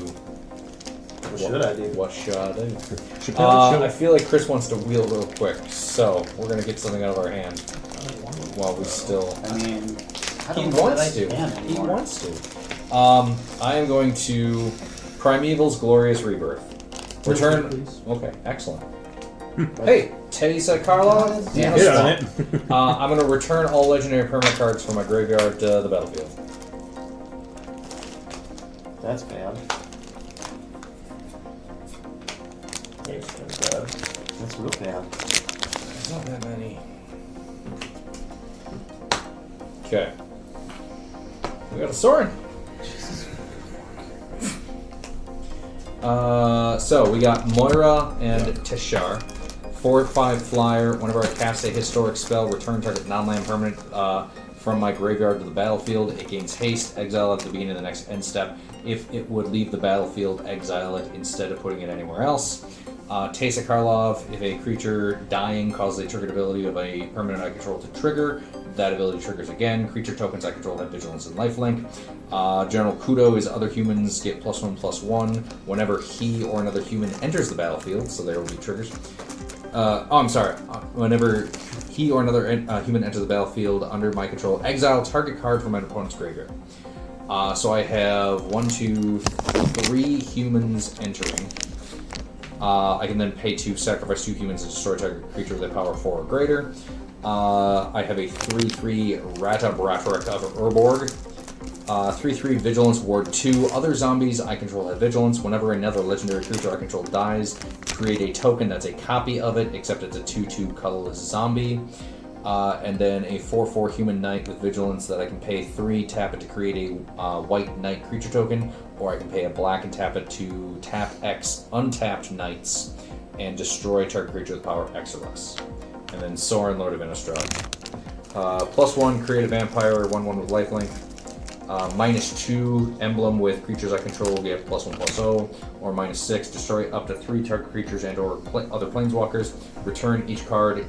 What should I do? What should I do? Chappelle I feel like Chris wants to wheel real quick, so we're gonna get something out of our hand while we still. I mean, I He don't know wants that I to. can He anymore. wants to. I am going to Primeval's Glorious Rebirth. Return. Please. Okay, excellent. Hey, Teresa Karlov. Yeah. Hit on it. I'm going to return all legendary permanent cards from my graveyard to the battlefield. That's bad. That's real bad. There's not that many. Okay. We got a Sorin. So we got Moira and Teshar. 4/5 flyer. Whenever I cast a historic spell, return target non-land permanent from my graveyard to the battlefield. It gains haste. Exile it at the beginning of the next end step. If it would leave the battlefield, exile it instead of putting it anywhere else. Teysa Karlov, if a creature dying causes a triggered ability of a permanent I control to trigger, that ability triggers again. Creature tokens I control have vigilance and lifelink. General Kudo is other humans get +1/+1 whenever he or another human enters the battlefield, so there will be triggers. Whenever he or another human enters the battlefield under my control, exile target card from my opponent's graveyard. So I have 1, 2, 3 humans entering. I can then pay to sacrifice 2 humans and destroy target creature with a power 4 or greater. I have a 3/3 Ratabratrek of Urborg. 3/3 Vigilance Ward 2. Other zombies I control have Vigilance. Whenever another legendary creature I control dies, create a token that's a copy of it, except it's a 2/2 colorless zombie. And then a 4/4 Human Knight with Vigilance that I can pay 3, tap it to create a white Knight creature token, or I can pay a black and tap it to tap X untapped Knights and destroy target creature with power X or less. And then Sorin, Lord of Innistrad. +1 create a vampire, 1/1 with lifelink. -2 emblem with creatures I control get +1/+0, or -6 destroy up to 3 target creatures and or other planeswalkers. Return each card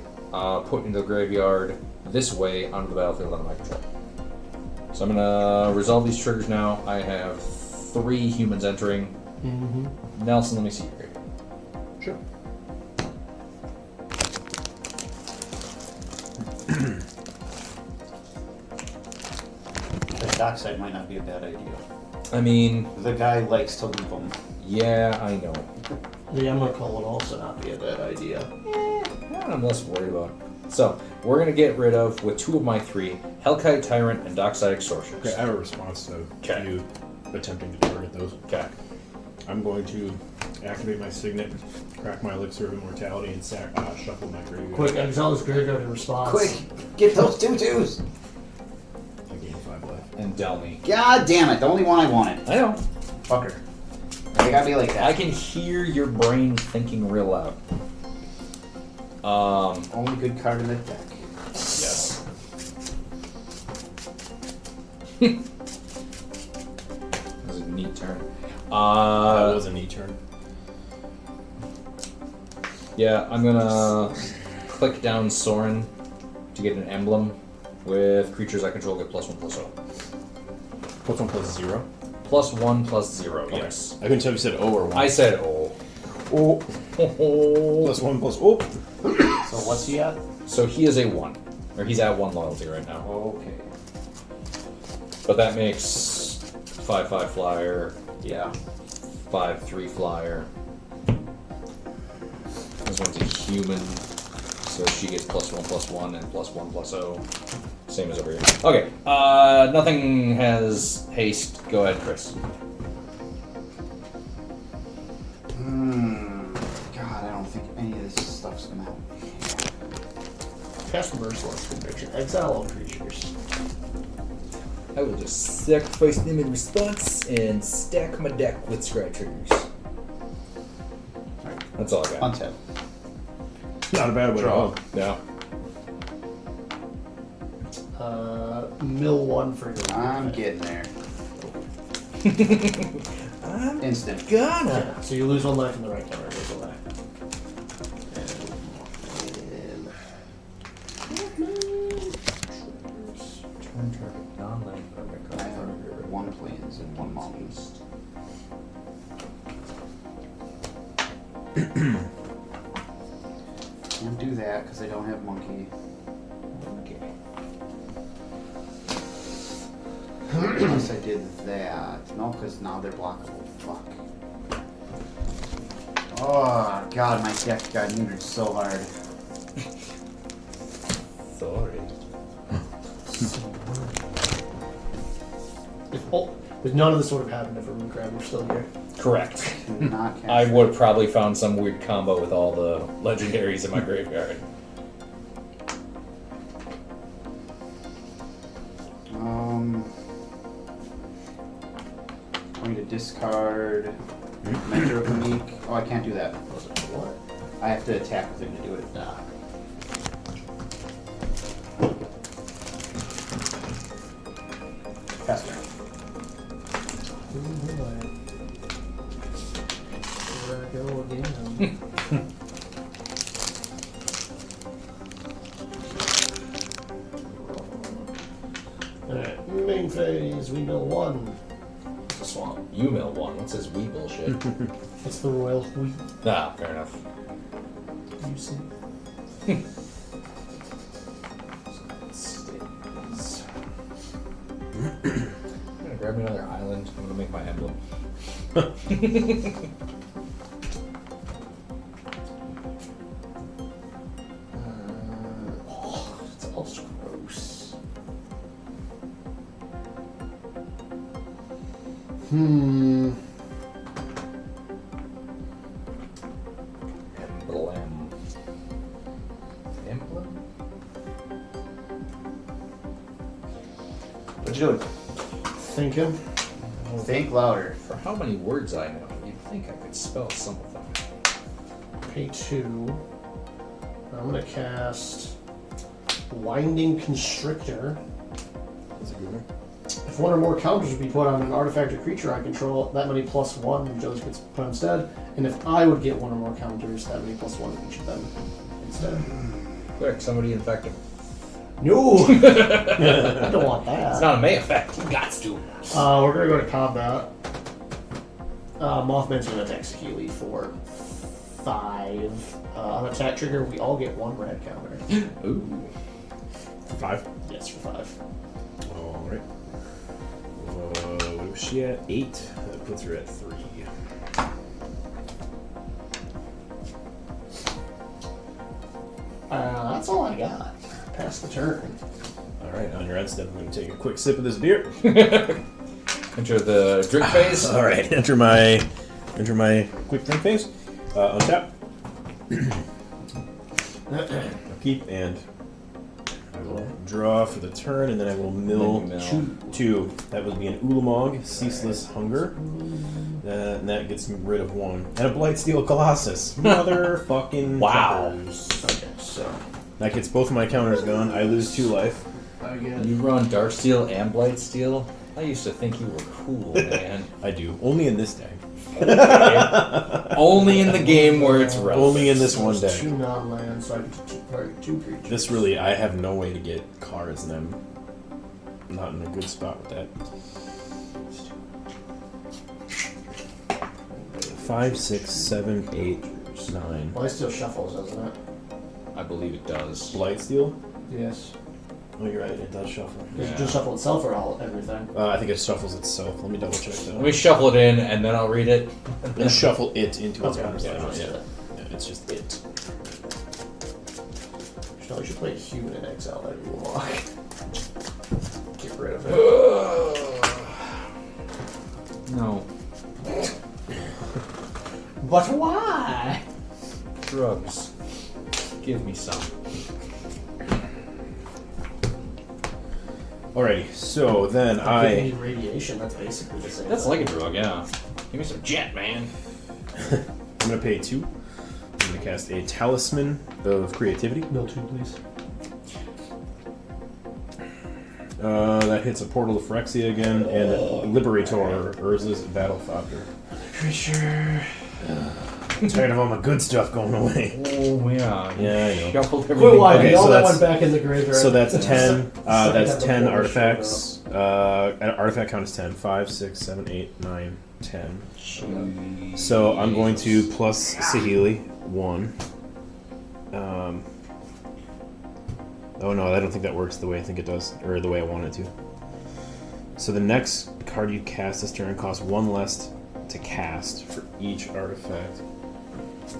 put into the graveyard this way onto the battlefield under my control. So I'm gonna resolve these triggers now. I have 3 humans entering. Nelson, let me see your graveyard. Sure. The dockside might not be a bad idea. I mean, The guy likes to leave them. yeah, I know. The Emrakul would also not be a bad idea. I'm less worried about it. So, we're going to get rid of, with 2 of my 3, Hellkite Tyrant and Dockside Extortion. Okay, I have a response to Okay. you attempting to target those. Okay. I'm going to activate my signet, crack my elixir of immortality, and shuffle my graveyard. Quick, exile his graveyard in response. Quick, get those 2/2s. I gain 5 life. And Delny. God damn it, the only one I wanted. I know. Fucker. They gotta be like that. I can hear your brain thinking real loud. Only good card in the deck. Yes. That was a neat turn. That was a neat turn. Yeah, I'm gonna click down Sorin to get an emblem with creatures I control get +1/+0. +1/+0. +1/+0, yes. I couldn't tell if you said O or 1. I said oh. O. +1/+O. So what's he at? So he is a 1. Or he's at 1 loyalty right now. Okay. But that makes 5/5 flyer, Yeah. 5/3 flyer. This one's a human, so she gets +1/+1 and +1/+0. Same as over here. Okay, nothing has haste. Go ahead, Chris. God, I don't think any of this stuff's gonna help. Cast the Merciless Conviction. Exile all creatures. I will just sacrifice them in response and stack my deck with scry triggers. That's all I got. Untap. Not a bad one at Draw. all. No. Mill 1 for your. I'm getting there. I'm Instant. gonna. Yeah, so you lose 1 life and the right counter goes away. Turn target non-land permanent I card have from your 1 plains and 1 mountains. Can't do that because I don't have monkey. Okay. Unless I did that. No, because now they're blockable. Fuck. Oh god, my deck got neutered so hard. Sorry. If none of this would have happened if a root grab were still here. Correct. Do not cast I would have probably found some weird combo with all the legendaries in my graveyard. Going to discard Mentor of the Week. Oh, I can't do that. What? I have to attack with him to do it. Nah. Pass turn. Here I go again. Alright, main phase, we mill 1. It's a swamp. You mill 1. What's this wee bullshit? It's the royal wheat. Nah, fair enough. You see? I'm gonna grab me another island. I'm gonna make my emblem. It's also gross. Emblem. Emblem? What you doing? Thinking. Think louder. For how many words I know, you'd think I could spell some of them. Pay 2. I'm gonna cast Winding Constrictor. That's a good one. If one or more counters would be put on an artifact or creature I control, that many +1 and Joe's gets put instead. And if I would get one or more counters, that many +1 of each of them instead. Quick, somebody infect him. No! I don't want that. It's not a May effect. You got to. We're gonna go to combat. Mothman's gonna attack Saheeli for 5. On attack trigger, we all get 1 red counter. Ooh. 5. Yes, for 5. Alright. What was she at? 8. That puts her at 3. That's all I got. Pass the turn. Alright, on your end step, I'm going to take a quick sip of this beer. Enter the drink phase. Alright, enter my quick drink phase. Untap. Keep, and I will draw for the turn, and then I will mill Then you mill. 2. That would be an Ulamog, Ceaseless Hunger. And that gets rid of 1. And a Blightsteel Colossus. Motherfucking Wow. fuckers. Okay, so. That gets both of my counters gone. I lose 2 life. You run Darksteel and Blightsteel? I used to think you were cool, man. I do. Only in this deck. Only in the game where it's relevant. Only in this one deck. 2 non-lands, so I get target 2 creatures. This really, I have no way to get cards, and I'm not in a good spot with that. 5, 6, 7, 8, 9. Well, it still shuffles, doesn't it? I believe it does. Blightsteel? Yes. Oh, you're right. It does shuffle. Does Yeah. it just shuffle itself or everything? I think it shuffles itself. Let me double check Let that. me shuffle it in and then I'll read it. And shuffle it into its Okay, own so yeah, just yeah. it. Yeah, it's just it. No, you should play Human in Exile. That will walk. Get rid of it. No. But why? Drugs. Give me some. Alrighty, so then If you I need radiation, that's basically the same. That's thing. like a drug, yeah. Give me some jet, man. I'm gonna pay 2. I'm gonna cast a Talisman of Creativity. Mill 2, please. That hits a Portal of Phyrexia again, and Liberator, Urza's Battlefopter. Creature. I'm tired of all my good stuff going away. Oh, yeah. Yeah, I know. Shuffled Quit everything. whining. Okay, All so that that's- went back in the graveyard. So that's 10. That's Second 10 time the artifacts. Artifact count is 10. 5, 6, 7, 8, 9, 10. So I'm going to plus Saheeli 1. Oh no, I don't think that works the way I think it does, or the way I want it to. So the next card you cast this turn costs 1 less to cast for each artifact.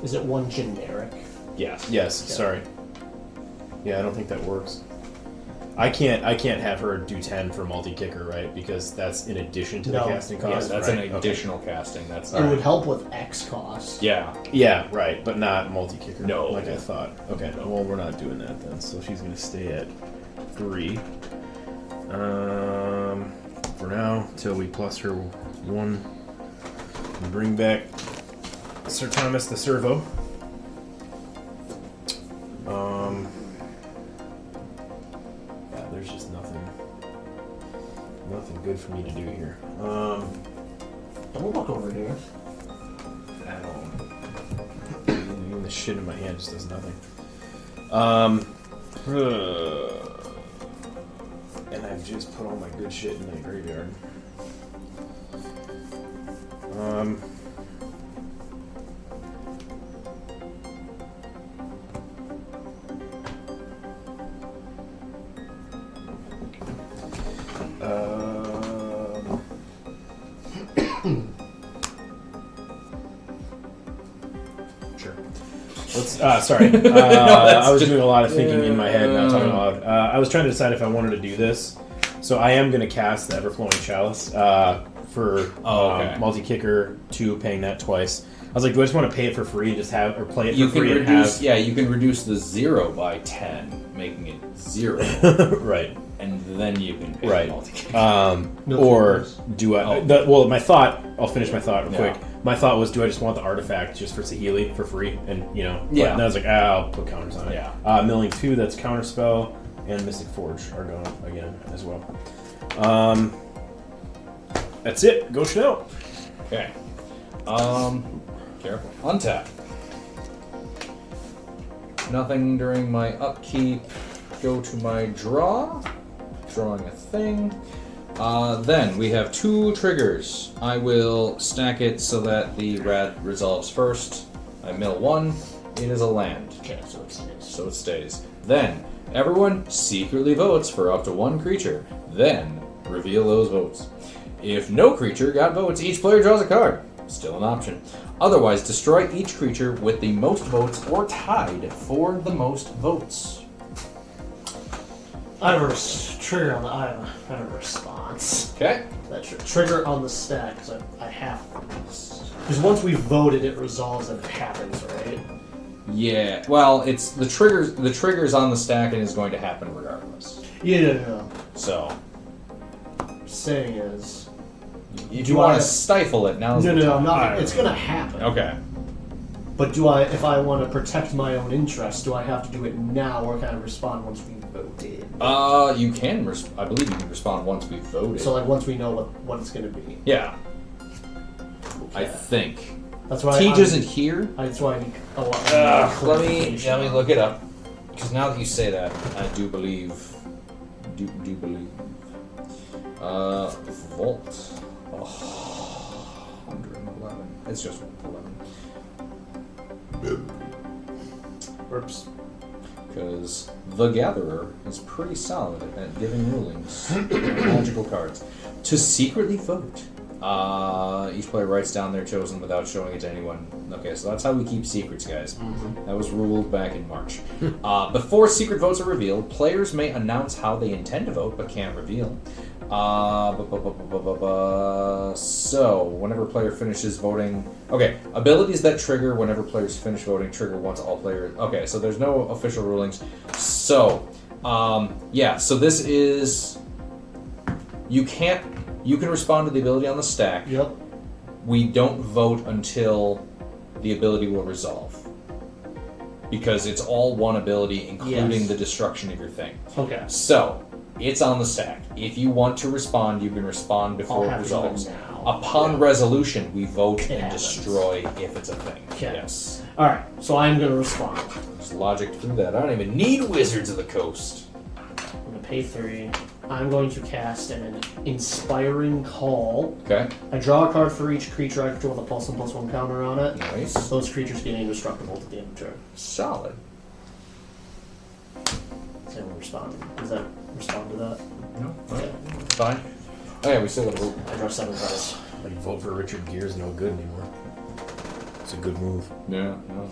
Is it one generic? Yes. Yes, sorry. Yeah, I don't think that works. I can't have her do 10 for multi-kicker, right? Because that's in addition to the No. casting Yeah, cost. that's right? an additional casting. That's It would help with X cost. Yeah. Okay. Yeah, right, but not multi-kicker. No. Like I thought. Okay, No. well, we're not doing that then. So she's gonna stay at 3. For now, till we plus her 1. And bring back Sir Thomas the Servo. Yeah, there's just nothing good for me to do here. Don't look over here. At all. Even the shit in my hand just does nothing. And I've just put all my good shit in the graveyard. Sure. Let's. Sorry. I was doing a lot of thinking in my head, not talking aloud. I was trying to decide if I wanted to do this. So I am going to cast the Everflowing Chalice for okay. multi-kicker 2, paying that twice. I was like, do I just want to pay it for free and just have, or play it You for can free and reduce. have? Yeah, you can reduce the 0 by 10, making it 0, Right. and then you can pay Right. the multi-kick. No Or fingers. do I? Oh. Well, my thought. I'll finish my thought real Yeah. quick. My thought was, do I just want the artifact just for Saheeli for free? And Yeah. But then I was like, I'll put counters on it. Yeah. Milling 2, that's counterspell, and Mystic Forge are going again as well. That's it. Go Chanel. Okay. Careful. Untap. Nothing during my upkeep. Go to my draw. Drawing a thing. Then we have 2 triggers. I will stack it so that the rat resolves first. I mill 1. It is a land. Okay, so it stays. So it stays. Then, everyone secretly votes for up to 1 creature. Then, reveal those votes. If no creature got votes, each player draws a card. Still an option. Otherwise, destroy each creature with the most votes or tied for the most votes. I have a trigger on the. I have a response. Okay? That trigger on the stack because I have. Because once we voted, it resolves and it happens, right? Yeah. Well, it's the triggers. The trigger's on the stack and is going to happen regardless. Yeah. So, Saying is. if Do you want I- to stifle it, now's the No, time. not. It's gonna happen. Okay. But if I want to protect my own interests, do I have to do it now, or can I respond once we voted? You can. I believe you can respond once we voted. So like once we know what it's gonna be. yeah. I Okay. think. That's why. Teej isn't here. That's why I need a lot. Let me look it up. Because now that you say that, I do believe. Do believe. Volt. Oh, 111. It's just 11. Oops. Because the Gatherer is pretty solid at giving rulings on magical cards. To secretly vote. Each player writes down their chosen without showing it to anyone. Okay, so that's how we keep secrets, guys. That was ruled back in March. Before secret votes are revealed, players may announce how they intend to vote, but can't reveal. So, whenever a player finishes voting... Okay, abilities that trigger whenever players finish voting trigger once all players... Okay, so there's no official rulings. So, yeah, so this is... You can't. You can respond to the ability on the stack. Yep. We don't vote until the ability will resolve. Because it's all one ability, including Yes. the destruction of your thing. Okay. So, it's on the stack. If you want to respond, you can respond before I'll it have to do it resolves. now. Upon resolution, we vote It and happens. destroy if it's a thing. Okay. Yes. All right. So I'm gonna respond. There's logic through that. I don't even need Wizards of the Coast. I'm gonna pay 3. I'm going to cast an Inspiring Call. Okay. I draw a card for each creature I control with a +1/+1 counter on it. Nice. Those creatures get indestructible to the end of turn. Solid. So I'm responding. Does that respond to that? No. Okay. Fine. Oh yeah, we still got to vote. I draw 7 cards. Like vote for Richard Gere's no good anymore. It's a good move. Yeah. No.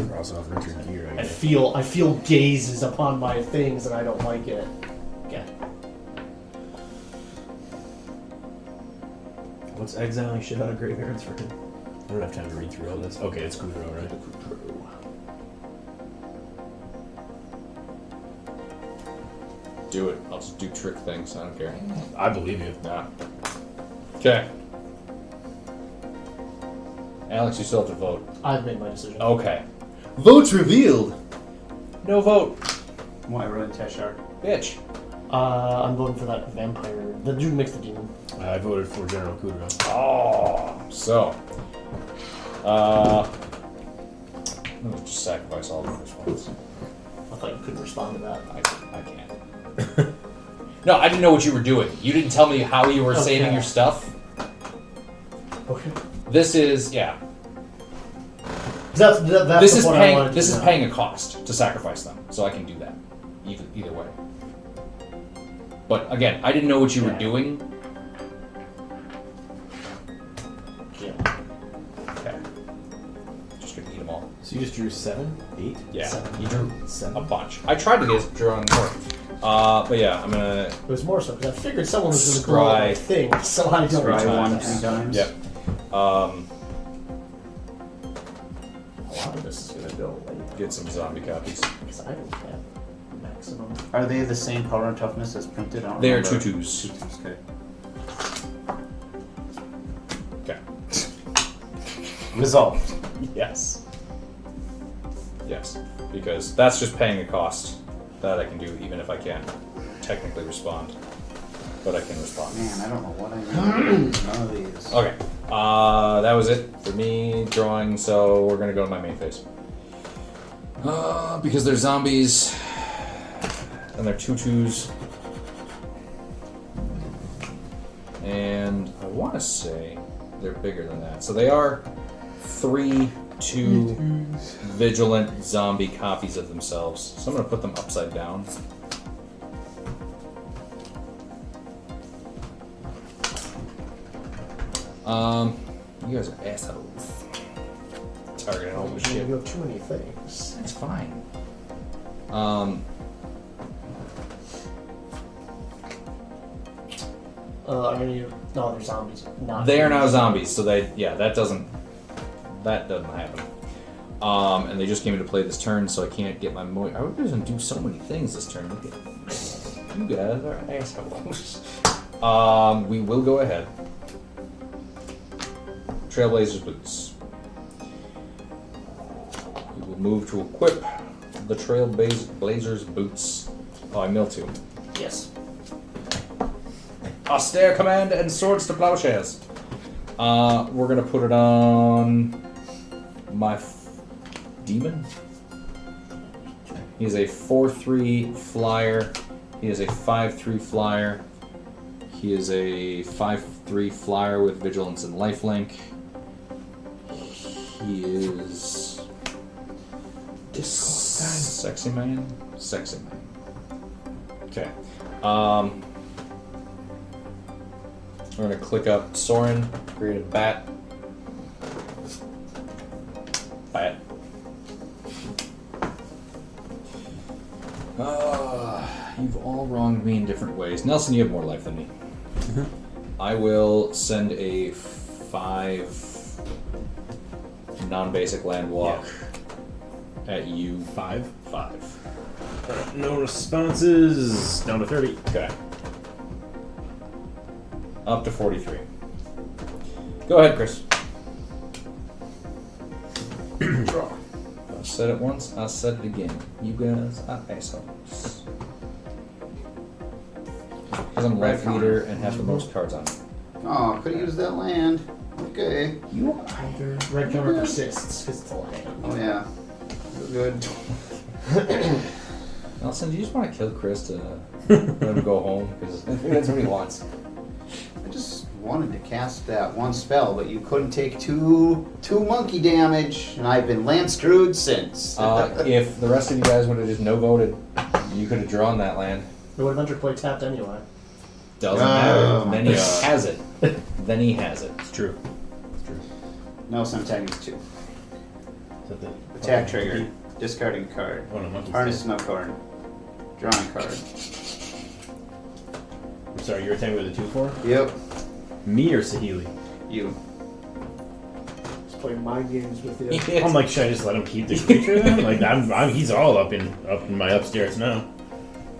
Cross off Richard Gere. I I guess. feel gazes upon my things and I don't like it. Okay. What's exiling shit out of graveyards for him? I don't have time to read through all this. Okay, it's Kudrow, right? Do it. I'll just do trick things. I don't care. I believe you. Nah. Okay. Alex, you still have to vote. I've made my decision. Okay. Votes revealed. No vote. Why run Teshar? Bitch. I'm voting for that vampire. The dude makes the demon. I voted for General Kudrow. Oh. So. I'm gonna just sacrifice all the first ones. I thought you couldn't respond to that. I can't. No, I didn't know what you were doing. You didn't tell me how you were saving Okay. your stuff. Okay. This is That's this is what I paying. wanted to This is know. paying a cost to sacrifice them, so I can do that. Either way. But again, I didn't know what you were Okay. doing. Yeah. Okay. Just gonna eat them all. So you just drew 7? 8? Yeah. Seven. You drew a 7? bunch. I tried to get drawing more. But yeah, I'm gonna. It was more so because I figured someone was going to grow Scry. my thing, so I don't Try know. one 3 times. Yep. A lot of this is going to go late. Get some zombie copies. Because I don't have maximum. Are they the same power and toughness as printed? I don't They are remember. tutus. Tutus, okay. Okay. Resolved. Yes. Yes. Because that's just paying a cost that I can do even if I can't technically respond. But I can respond. Man, I don't know what I need. None of these. Okay. That was it for me drawing, so we're gonna go to my main phase. Because they're zombies and they're tutus. And I wanna say they're bigger than that. So they are 3/2 vigilant zombie copies of themselves. So I'm gonna put them upside down. You guys are assholes. Targeting all the shit. You have too many things. That's fine. Are you? No, they're zombies. Not They are now zombies, so that doesn't happen. And they just came into play this turn, so I can't get my I was gonna do so many things this turn. Look at you guys are assholes. We will go ahead. Trailblazers boots. We will move to equip the Trailblazers boots. Oh, I mill two. Yes. Austere command and swords to plowshares. We're gonna put it on my demon. He's a 4/3 flyer. He is a 5/3 flyer. He is a 5/3 flyer with vigilance and lifelink. He is sexy man. Sexy man. Okay. We're gonna click up Soren, create a bat. Bat. You've all wronged me in different ways. Nelson, you have more life than me. I will send a 5 non-basic land walk at you. 5? 5. No responses. Down to 30. Okay. Up to 43. Go ahead, Chris. Draw. I said it once, I said it again. You guys are assholes. Because I'm left leader and have the most cards on it. Oh, could have used that land. Okay. You Red counter persists because it's a land. Oh yeah. Good. Nelson, do you just want to kill Chris to let him go home? Because I think that's what he wants. I just wanted to cast that one spell, but you couldn't take two monkey damage, and I've been land screwed since. If the rest of you guys would have just no voted, you could have drawn that land. It would have entered play tapped anyway. Doesn't matter. Then he has it. Then he has it. It's true. No, some attacking with 2. Is that the Attack trigger. Discarding a card. Oh no, monkey. Harness no card. Drawing a card. I'm sorry, you're attacking with a 2/4? Yep. Me or Saheeli? You. Just playing mind games with you. I'm like, should I just let him keep the creature then? Like, he's all up in my upstairs now.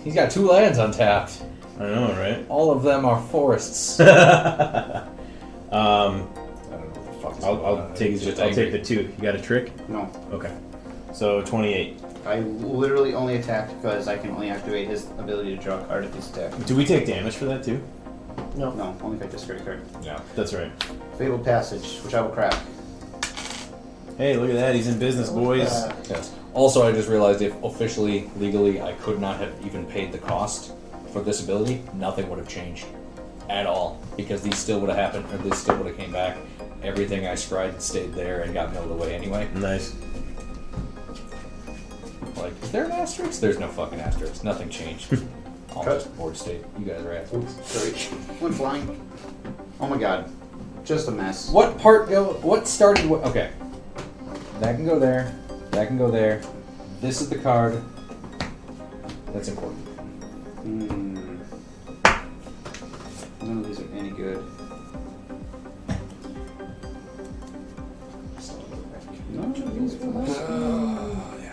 He's got 2 lands untapped. I know, right? All of them are forests. I'll I don't know what the fuck is going on. take He's just I'll angry. take the 2. You got a trick? No. Okay. So 28. I literally only attacked because I can only activate his ability to draw a card at this attack. Do we take damage for that too? No. No, only if I discard a card. Yeah. That's right. Fatal Passage, which I will crack. Hey, look at that. He's in business, boys. Yes. Also, I just realized if officially, legally, I could not have even paid the cost for this ability, nothing would have changed at all. Because these still would have happened, or this still would have came back. Everything I scried stayed there and got milled away anyway. Nice. Like, is there an asterisk? There's no fucking asterisk. Nothing changed. All Cut. just board state. You guys are assholes. Sorry. Went flying. Oh my god. Just a mess. What part go? What started? What? Okay. That can go there. That can go there. This is the card. That's important. None of these are any good. None of these are nice.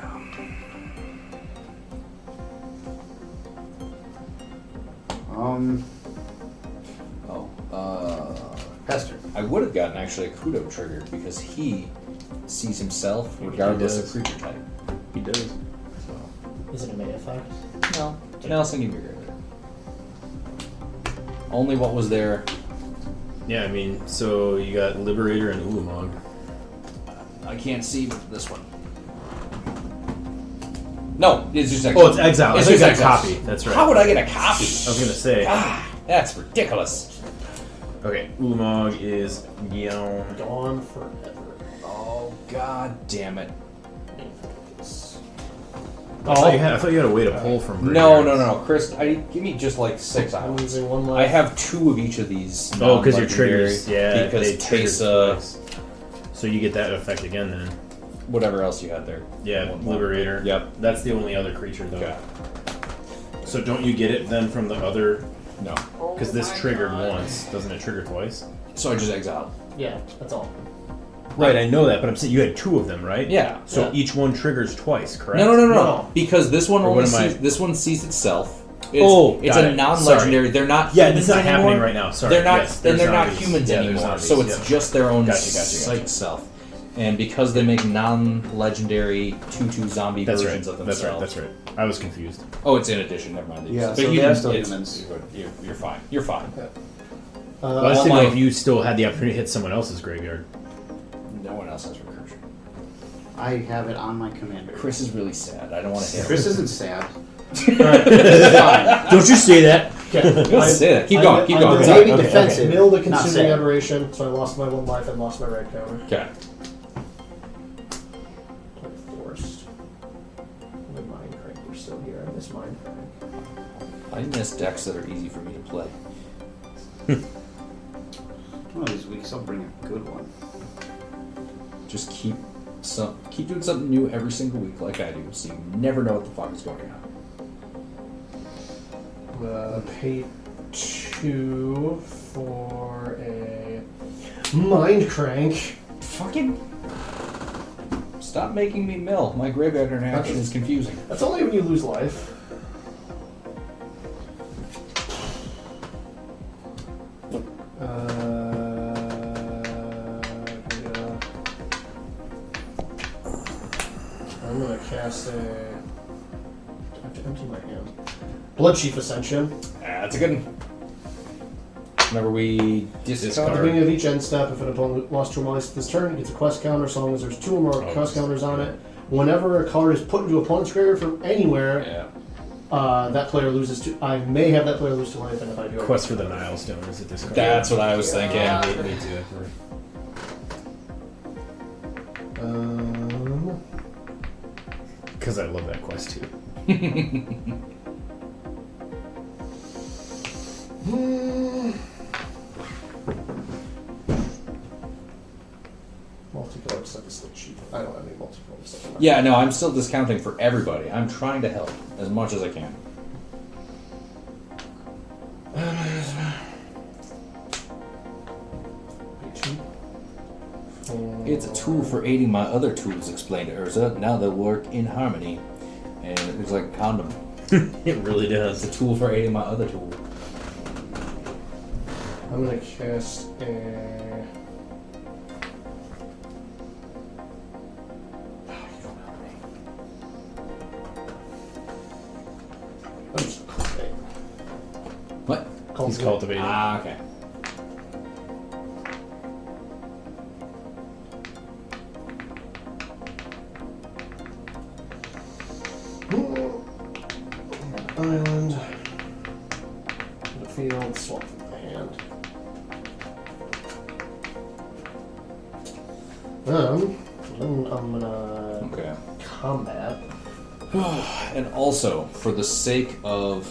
Pester. I would have gotten actually a Kudo trigger because he sees himself regardless of does. creature type. He does. So. Is it a May effect? No. Nelson, give me your graveyard. Only what was there. Yeah, I mean, so you got Liberator and Ulamog. I can't see this one. No, it's just exile. Oh, it's exile. It's I think just I got a exile. copy. That's right. How would I get a copy? I was gonna say. Ah, that's ridiculous. Okay, Ulamog is Gyeon. Gone forever. Oh, god damn it. I thought you had a way to pull from. No. Chris, give me just like 6 I'm islands. losing one I life. have 2 of each of these. Oh, because your non-legendary, triggers. Yeah, because they trigger Tesa, twice. So you get that effect again then. whatever else you had there. Yeah, One more. Liberator. Yep. That's the only other creature though. Okay. So don't you get it then from the other? No. Because this triggered once, doesn't it trigger twice? So I just exiled. Yeah, that's all. Right, I know that, but I'm saying you had 2 of them, right? Yeah. So Yeah. each one triggers twice, correct? No. No. Because this one Or only what am I- sees, this one sees itself. It's got a it. non-legendary. Sorry. They're not. Yeah, humans it's not anymore. happening right now. Sorry. They're not. Yes, and they're they're not zombies. humans Yeah, they're anymore. zombies, So it's yeah. just their own Gotcha. psych self. And because they make non-legendary 2/2 zombie That's right. versions of That's themselves. right. That's right. I was confused. Oh, it's in addition. Never mind. Yeah, But so you they are didn't- still it's- humans. You're fine. You're fine. Well, I just all didn't know my- if you still had the opportunity to hit someone else's graveyard. No one else has recursion. I have it on my commander. Chris is really sad. I don't want to hit him. Chris isn't sad. Don't you say that? Okay. Don't say that. Keep going. Keep I- going. I- Maybe Okay, defensive. Mill the not consuming sad. aberration, so I lost my 1 life and lost my red counter. Okay. Forced. The mind crank, we're still here. I miss mind crank. I miss decks that are easy for me to play. One of these weeks I'll bring a good one. Just keep doing something new every single week, like I do, so you never know what the fuck is going on. Pay 2 for a mind crank. Fucking stop making me mill. My graveyard interaction is confusing. That's only when you lose life. empty my hand. Bloodchief Ascension. That's a good one. Whenever we discard. At the beginning of each end step, if an opponent lost 2 or more life this turn, it gets a quest counter as long as there's 2 or more quest counters on it. Whenever a card is put into opponent's graveyard from anywhere, that player loses 2. I may have that player lose 2 life, and if I do, Quest for the Nile Stone is a discard. That's what I was thinking. Me too. Because I love that quest too. Multicolored stuff is still cheap. I don't have any multicolored stuff. Yeah, no, I'm still discounting for everybody. I'm trying to help as much as I can. It's a tool for aiding my other tools, explained to Urza. Now they'll work in harmony. And it looks like a condom. It really does. It's a tool for aiding my other tool. I'm gonna cast a. I'm just cultivate. What? He's cultivating. Ah, okay. Island. The field, swap from my hand. Then I'm gonna Okay. combat. And also, for the sake of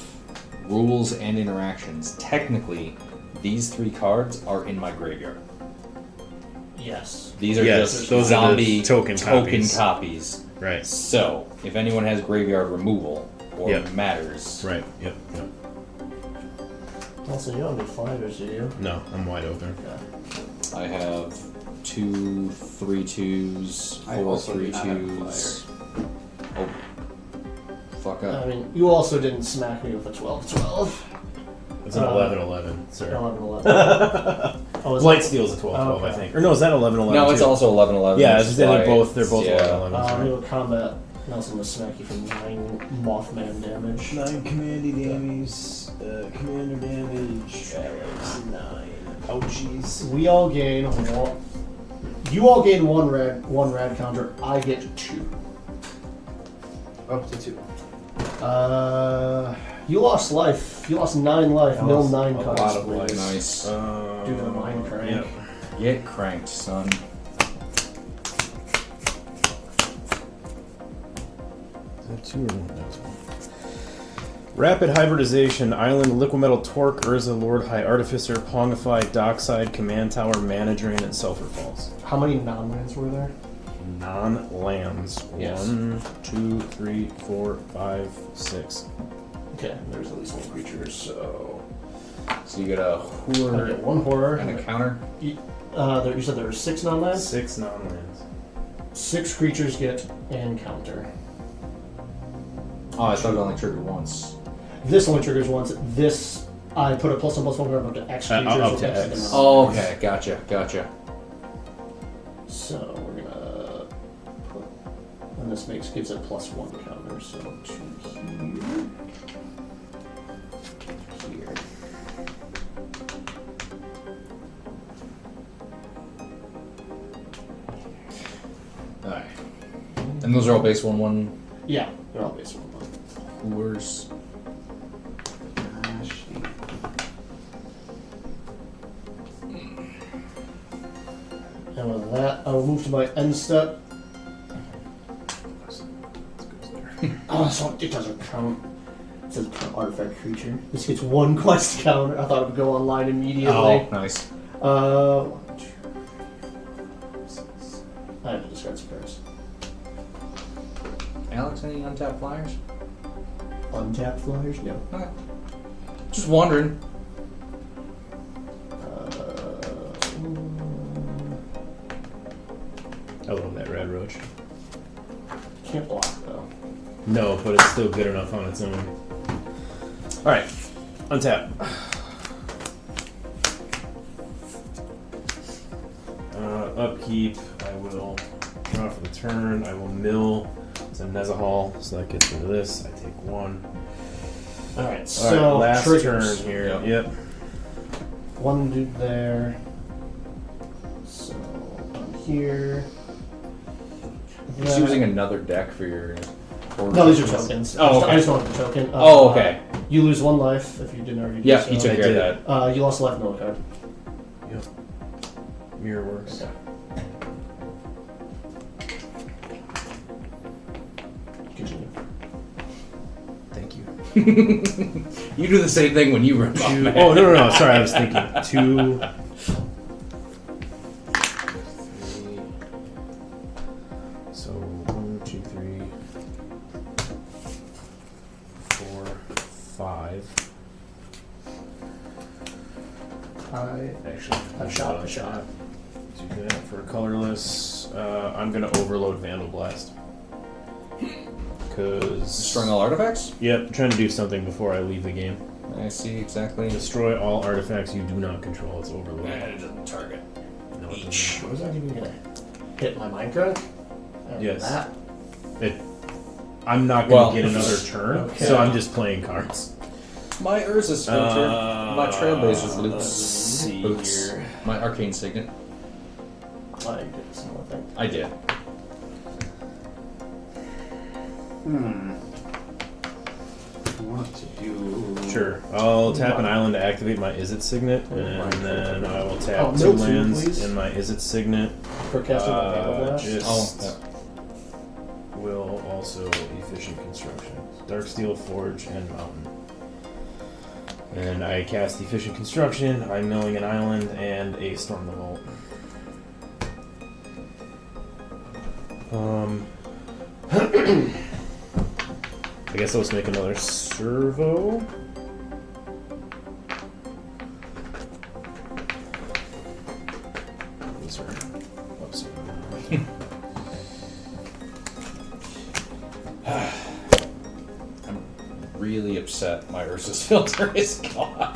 rules and interactions, technically, these 3 cards are in my graveyard. Yes. These are Yes, just those are the zombie token copies. Right. So, if anyone has graveyard removal or Yep. matters, Right. Yep. Also, you don't need flyers, do you? No, I'm wide open. Okay. I have 2 3/2s, I 4 also do not have 3/2s. Oh, fuck I up. mean, you also didn't smack me with a 12-12. It's an 11-11, sir. 11-11. Oh, is Light it? Steel's a 12-12, I Okay. think. Or no, is that 11-11? No, it's too? also 11/11. Yeah, which is they're why both 11-11. yeah. sorry. We will combat. Nelson will smack you for 9 Mothman damage. 9 commander damage. Commander damage. Alex, 9. Ouchies. We all gain one. You all gain one rad counter. I get 2. Up to 2. You lost life. You lost 9 life. I Mill lost 9 a cards, lot of please. life. Nice. Due to the mind crank. Yep. Get cranked, son. Is that 2 or 1? No, it's 1. Rapid hybridization, island, liquid metal, torque, Urza, Lord, High Artificer, Pongify, Dockside, Command Tower, Mana Drain, and Sulphur Falls. How many non-lands were there? Non-lands. Yes. 1, 2, 3, 4, 5, 6. Okay, there's at least 1 creature, so So you get a I horror get 1 horror. and a counter. You said there were 6 non-lands? 6 non-lands. 6 creatures get encounter. Oh, I thought it only triggered once. This only triggers once. This, I put a +1/+1 up to X creatures. up with to X X. amount. Oh, okay. Gotcha. So we're gonna put, and this gives it +1 counter. So 2 here. Alright. And those are all base 1/1 Yeah, they're all based on 1. coolers. And with that, I will move to my end step. Oh, so it doesn't count. It says per artifact creature. This gets 1 quest counter. I thought it would go online immediately. Oh, nice. 1, 2, 3, 4, 6. I have to discard some cards. Alex, any untapped flyers? Untapped flyers? No. Okay. Just wondering. I love that red roach. Can't block though. No, but it's still good enough on its own. Alright, untap. Upkeep, I will draw for the turn, I will mill It's a Nezahal, so that gets rid of this. I take 1. Alright, All so right, last triggers. turn here. Yep. Yep. One dude there. So I'm here. Just using another deck for your. No, these are tokens. Oh, okay. I just don't want the token. Oh, okay. You lose 1 life if you didn't already do Yeah, so. he took I care of did. that. You lost a life, no card. Yep. Mirror works. Okay. Continue. Thank you. You do the same thing when you rip off. Two, oh no! Sorry, I was thinking 2. 3. So 1, 2, 3, 4, 5. I Actually, shot. Do that for a colorless. I'm gonna overload Vandal Blast. Cause Destroying all artifacts? Yep, I'm trying to do something before I leave the game. I see exactly. Destroy all artifacts you do not control. It's overload. And it doesn't target. No, it doesn't. Each. Was that even gonna hit my Minecraft? Yes. That? I'm not gonna Well, get another turn, okay. so I'm just playing cards. My Urza's filter. My Trailblazer's Let's loops. see Boots. here. My Arcane Signet. I did a similar thing. I did. What to do? Sure. I'll tap an island to activate my Izzet Signet, and then I will tap Oh, 2 milk food, lands please. in my Izzet Signet. For casting my Vandal Blast. Just Oh, will also efficient construction. Darksteel, Forge, and Mountain. And I cast efficient construction. I'm milling an island and a Storm the Vault. I guess let's make another servo. These are upside down. I'm really upset my Urza's filter is gone.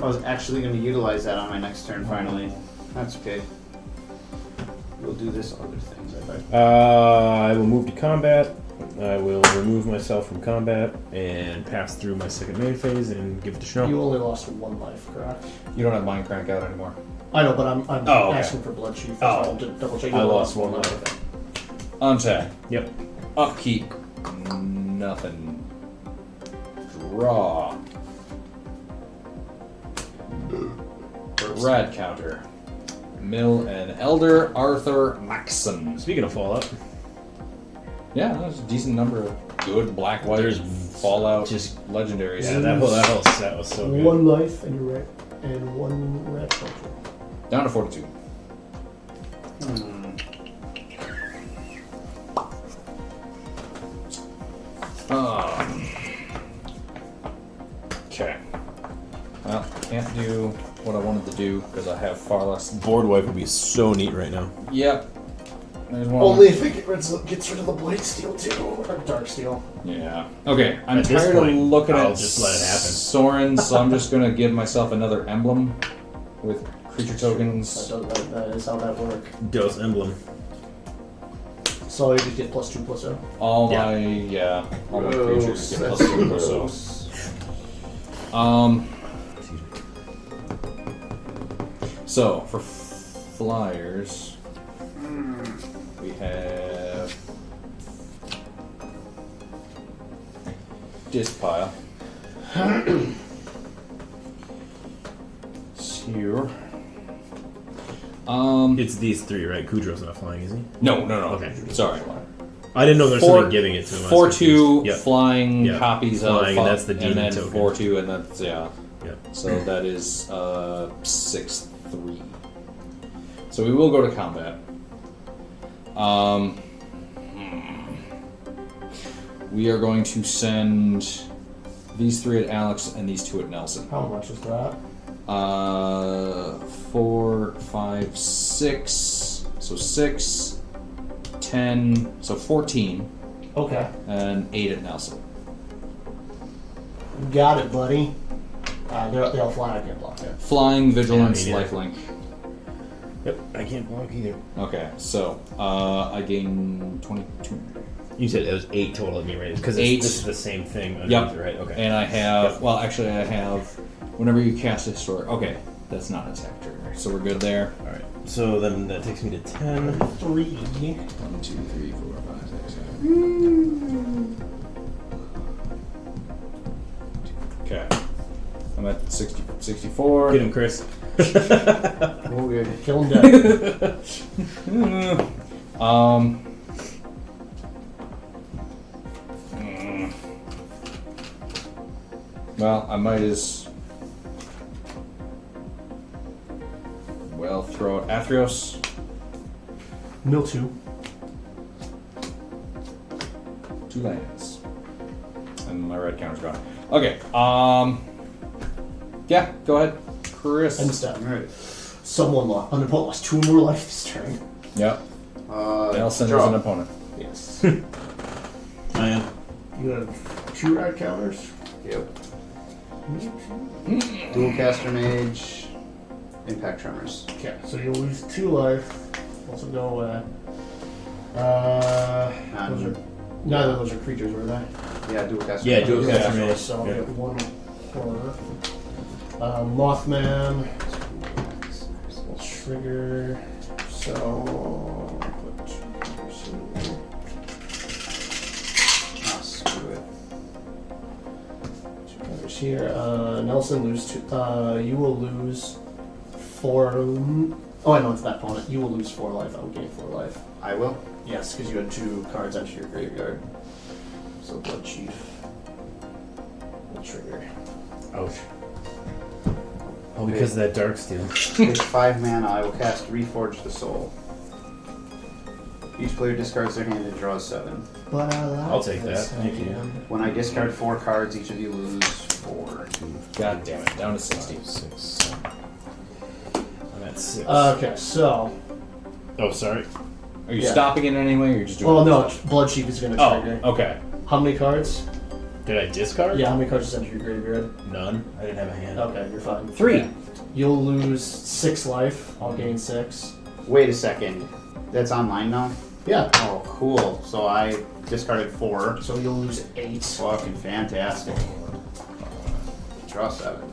I was actually going to utilize that on my next turn finally. That's okay. We'll do this other things, I bet. I will move to combat. I will remove myself from combat and pass through my second main phase and give it to Schnell. You only lost 1 life, correct? You don't have Mind Crank out anymore. I know, but I'm Oh, okay. asking for blood sheet. Oh. To double check. I lost 1 life. Untap. Yep. Upkeep. Nothing. Draw. Rad counter. Mill and Elder Arthur Maxson. Speaking of Fallout, Yeah, there's a decent number of good black, white, There's Fallout, just- legendaries. yeah, that whole set was so good. 1 life and you're right, and 1 red filter. Down to 42. Okay. Well, can't do what I wanted to do because I have far less. Board wipe would be so neat right now. Yep. There's one. Only if it gets rid of the blade steel too, or dark steel. Yeah. Okay, I'm At this tired point, of looking I'll at just let it happen. Soren, so I'm just gonna give myself another emblem with creature tokens. That is how that works. Dos Emblem. So you just get +2/+0. All Yeah. all my creatures get plus 2 or so. So for flyers, we have disc pile. Here. It's these 3, right? Kudro's not flying, is he? No. Okay. Sorry. I didn't know there was somebody giving it to him. I was 4/2 confused. Yep. flying Yep. copies Flying, of, and that's the demon and then token. 4/2, and that's Yep. So that is 6/3. So we will go to combat. We are going to send these 3 at Alex and these 2 at Nelson. How much is that? 4, 5, 6. So 6, 10. So 14, Okay. and 8 at Nelson. Got it, buddy. They'll fly. I can't block it. Flying, vigilance, Yeah, me neither. lifelink. Yep, I can't block either. Okay, so I gain 22. You said it was 8 total of me, right? Because 8. this is the same thing underneath, Yep. it, right? Okay. And I have, well, actually, I have, whenever you cast a historic. Okay, that's not an attack trigger. So we're good there. All right. So then that takes me to 10. 3. 1, 2, 3, 4, 5, 6, 7. Okay. I'm at 64. Get him, Chris. Oh, good. Kill him dead. Well, I might as well throw out Athreos. Mill 2. 2 lands. And my red counter's gone. Okay, yeah, go ahead. Chris. End step. Alright. Someone lost. An opponent lost 2 or more life this turn. Yep. Nelson is draw. an opponent. Yes. I am. You have 2 red counters. Yep. Dual caster mage. Impact tremors. Okay, so you'll lose 2 life. Also go away. Those are, neither of those are creatures, were they? Yeah, dual caster. Yeah, mage. dual caster Yeah, mage. so I'll Yeah. get 1 horror. Mothman. Will trigger. So put 2 here. Ah, screw it. 2 counters here. Nelson lose 2. You will lose 4. Oh, I know it's that opponent. You will lose 4 life. I will gain 4 life. I will. Yes, because you had 2 cards enter your graveyard. So Blood Chief will trigger. Ouch. Oh, because of that dark steel. With 5 mana, I will cast Reforge the Soul. Each player discards their hand and draws 7. But I like I'll take that. this Thank you. hand. When I discard 4 cards, each of you lose 4. God damn it, down to 60. 6, 7. I'm at 6. Okay, so. Oh, sorry. Are you Yeah. stopping it anyway, or you're just doing Well, it? no, Blood Chief is going to trigger. Oh, okay. How many cards? Did I discard? Yeah, how many cards just enter your graveyard? None. I didn't have a hand. Okay, you're fine. 3. You'll lose 6 life. I'll gain 6. Wait a second. That's online now? Yeah. Oh, cool. So I discarded 4. So you'll lose 8. Fucking fantastic. Draw 7.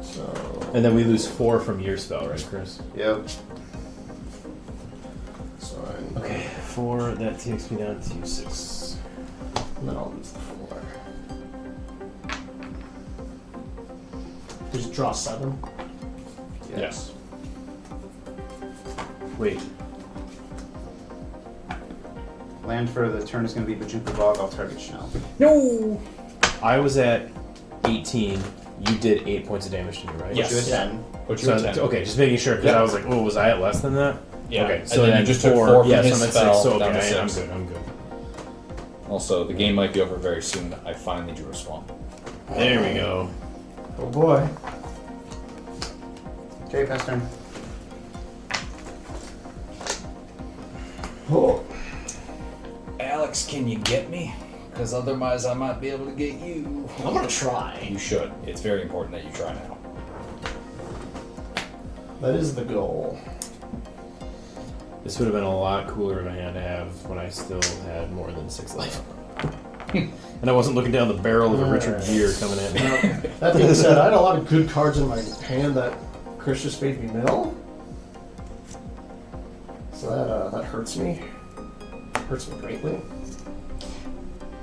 So. And then we lose 4 from your spell, right, Chris? Yep. So Okay, 4. That takes me down to 6. And then I'll lose the 4. Just draw 7. Yes. Wait. Land for the turn is going to be Bajuka Bog. I'll target Schnell. No! I was at 18. You did 8 points of damage to me, right? Yes. You at 10. But you So, were 10. okay, just making sure, because Yep. I was like, oh, was I at less than that? Yeah. Okay, And so then then you just took 4 from yeah, his so I'm at spell 6. So, down okay, to I'm 6. good, I'm good. Also, the game might be over very soon. I finally drew a swamp. There we go. Oh boy. Okay, pass turn. Oh. Alex, can you get me? Because otherwise I might be able to get you. I'm gonna try. You should. It's very important that you try now. That is the goal. This would have been a lot cooler of a hand to have when I still had more than 6 life. And I wasn't looking down the barrel of a Richard Gere coming at me. That being said, I had a lot of good cards in my hand that Chris just made me mill. So that hurts me. Hurts me greatly.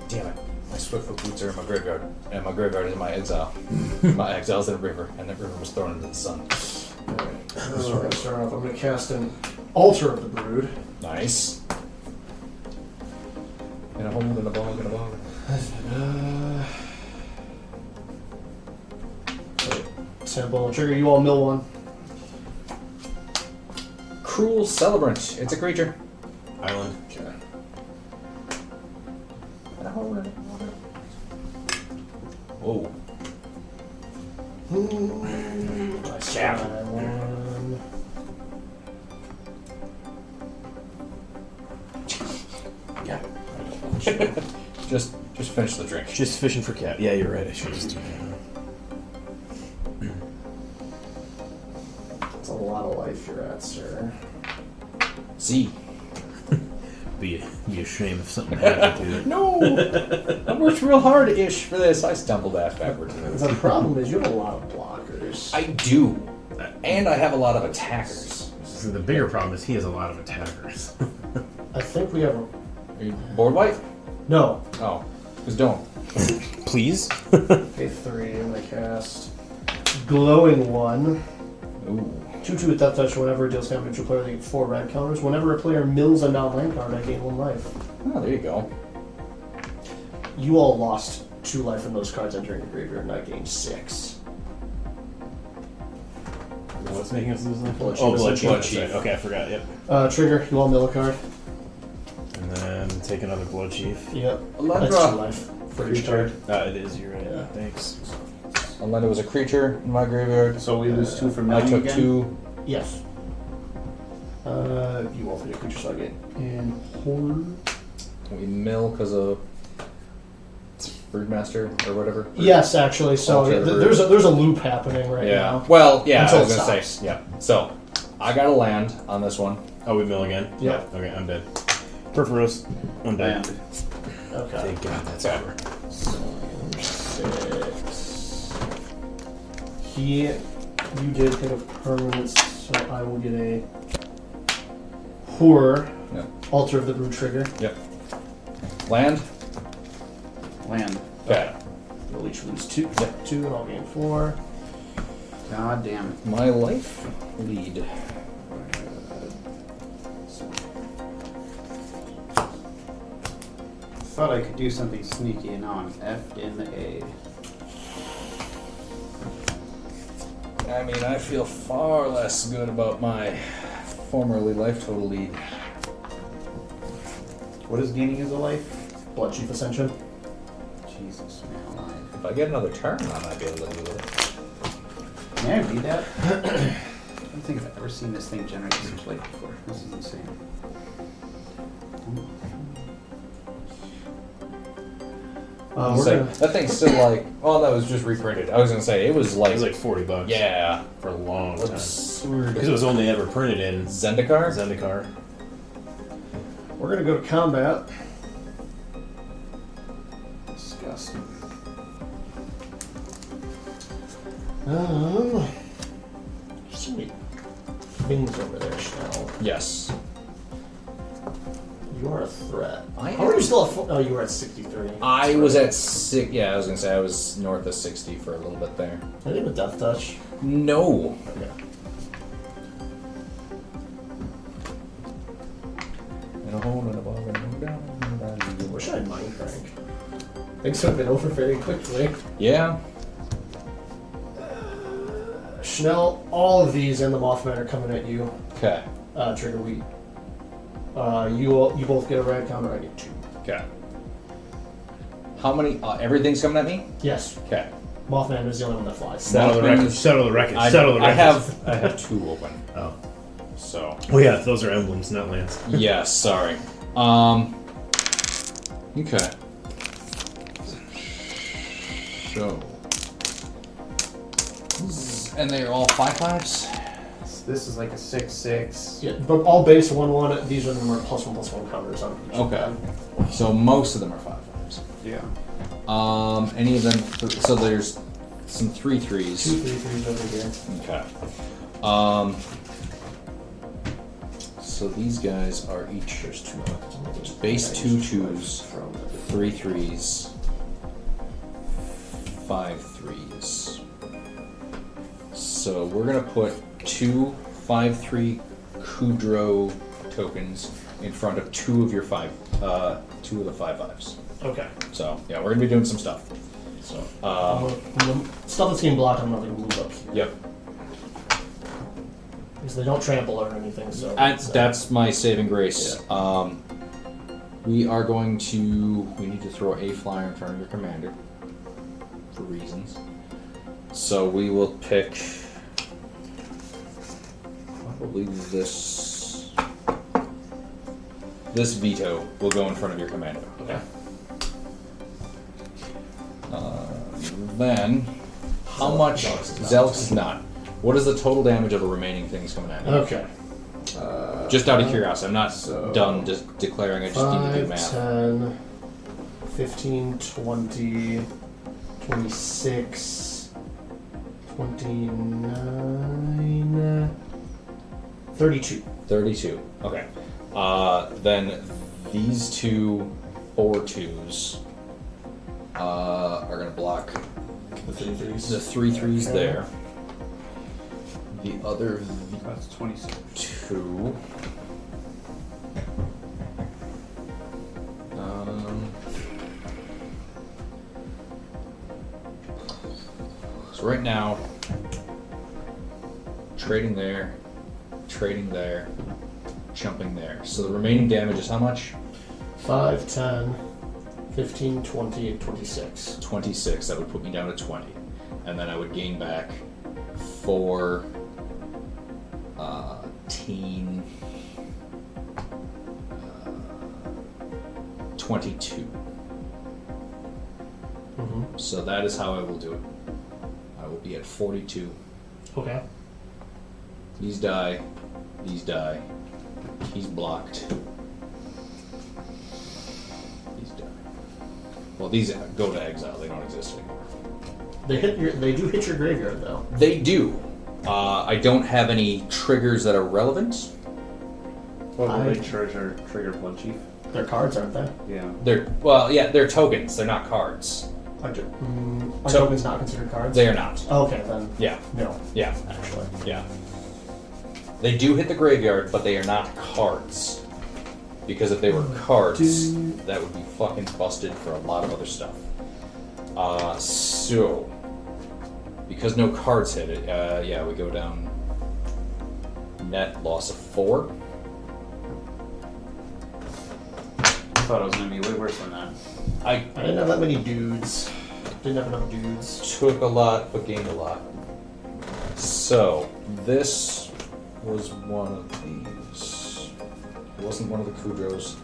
Damn it. My Swiftfoot boots are in my graveyard. And my graveyard is in my exile. My exile's in a river. And that river was thrown into the sun. Alright, so we're gonna start off. I'm gonna cast an Altar of the Brood. Nice. In a hole, in a bog, in a bog. Temple trigger. You all mill 1. Cruel Celebrant. It's a creature. Island. Okay. In a hole, in a bog. Whoa. Nice try, 1. Yeah. Just finish the drink. Just fishing for cat. Yeah, you're right. I should just do that. That's a lot of life you're at, sir. C. Be a shame if something happened to it. No! I worked real hard-ish for this. I stumbled ass backwards. The problem is you have a lot of blockers. I do. And I have a lot of attackers. So the bigger problem is he has a lot of attackers. I think we have a... Are you board wipe? No. Oh. Because don't. Please? Pay 3 and I cast Glowing One. Ooh. 2/2 with Death Touch. Whenever it deals damage to a player, they get 4 red counters. Whenever a player mills a non-land card, I gain 1 life. Oh, there you go. You all lost 2 life from those cards entering the graveyard, and I gained 6. What's making us lose life? Blood Oh, Chief. Blood Chief. Blood That's Chief. right. Okay, I forgot. Yep. Trigger, you all mill a card. And then take another Blood Chief. Yep. Alendra. That's 2 life for each card. It is. You're right. Yeah. Thanks. Alenda was a creature in my graveyard. So we lose 2 from I 9 took again? 2. Yes. You all for your creature, so I get in horror. We mill because of Broodmaster or whatever. Yes, actually. So Alter yeah, the there's a loop happening right Yeah. now. Well, yeah, Until I was it going to stops. say. Yeah. So, I got a land on this one. Oh, we mill again? Yeah. Okay, I'm dead. Perforos. I'm dead. Land. Okay. Thank God that's Okay. over. 6. You did pick up permanents, so I will get a horror. Yep. Altar of the Brood trigger. Yep. Land. Land. Okay. We'll each lose 2. Yep, 2, and I'll gain 4. God damn it. My life lead. Thought I could do something sneaky, and now I'm F'd in the A. I mean, I feel far less good about my formerly life total lead. What is gaining as a life? Blood Chief Ascension. Jesus, man alive. If I get another turn, I might be able to do it. May I read that? I don't think I've ever seen this thing generate this much life before. This is insane. We're gonna, That thing's still like, oh, that was just reprinted. I was gonna say it was It like, was like $40. yeah, For a long time. absurd. Because it was only ever printed in Zendikar. Zendikar. we're gonna go to combat. Disgusting. So many things over there, Chanel. Yes. You are a threat. I How are am. you still at? Oh, you were at 63. I was at 6. Yeah, I was gonna say I was north of 60 for a little bit there. I did a Death Touch. No. Okay. And a hole in a ball and a down. I wish I had Mind Crank. Things have been over very quickly. Yeah. Chanel, all of these and the Mothman are coming at you. Okay. Trigger Wheat. You both get a red counter. I get 2. Okay. How many? Everything's coming at me. Yes. Okay. Mothman is the only one that flies. Settle the record. Settle the record. Settle the record. I have 2 open. Oh. So. Oh yeah, those are emblems, not lands. Yes. Sorry. Okay. So. And they're all 5/5s. This is like a 6/6. Yeah, but all base 1/1. These are the more +1/+1 counters on each of Okay. them. So most of them are 5/5s. Yeah. Any of them? So there's some 3/3s. 2 3/3s over here. Okay. So these guys are each There's 2 base 2 2s, 3 3s, 5 3s. So we're gonna put 2 5/3 Kudro tokens in front of 2 of your 2 of the 5/5s. Okay. So yeah, we're gonna be doing some stuff. So The stuff that's getting blocked, I'm not going to move up here. yep, Because they don't trample or anything, so... that's my saving grace. We are going to. We need to throw a flyer in front of your commander for reasons. So we will pick probably this. This veto will go in front of your commander. Okay. Then, how much? Zelk's not. What is the total damage of the remaining things coming at me? Okay. Just out of curiosity, I'm not So- done just declaring. I just need to do 5, math. 10, 15, 20, 26, 29, 32. 32. Okay. Then these two 4-2s are going to block The 3 threes. the 3-3s Okay. there. The other That's 26. 2. So right now, trading there, jumping there. So the remaining damage is how much? 5, 10, 15, 20, and 26. 26. That would put me down to 20. And then I would gain back 4 teen 22. Mm-hmm. So that is how I will do it. I will be at 42. Okay. These die. These die. He's blocked. These die. Well, these go to exile. They don't exist anymore. They do hit your graveyard though. They do. I don't have any triggers that are relevant. What will I- they trigger Blood Chief? They're cards, aren't they? Yeah. They're tokens. They're not cards. Are So- tokens not considered cards? They are not. Okay, then Yeah. no, Yeah. actually. Yeah. They do hit the graveyard, but they are not cards. Because if they were cards, that would be fucking busted for a lot of other stuff. So, because no cards hit it, yeah, we go down net loss of 4. I thought it was going to be way worse than that. I I didn't have that many dudes. Didn't have enough dudes. took a lot, but gained a lot. So, this was one of these. It wasn't one of the Kudros.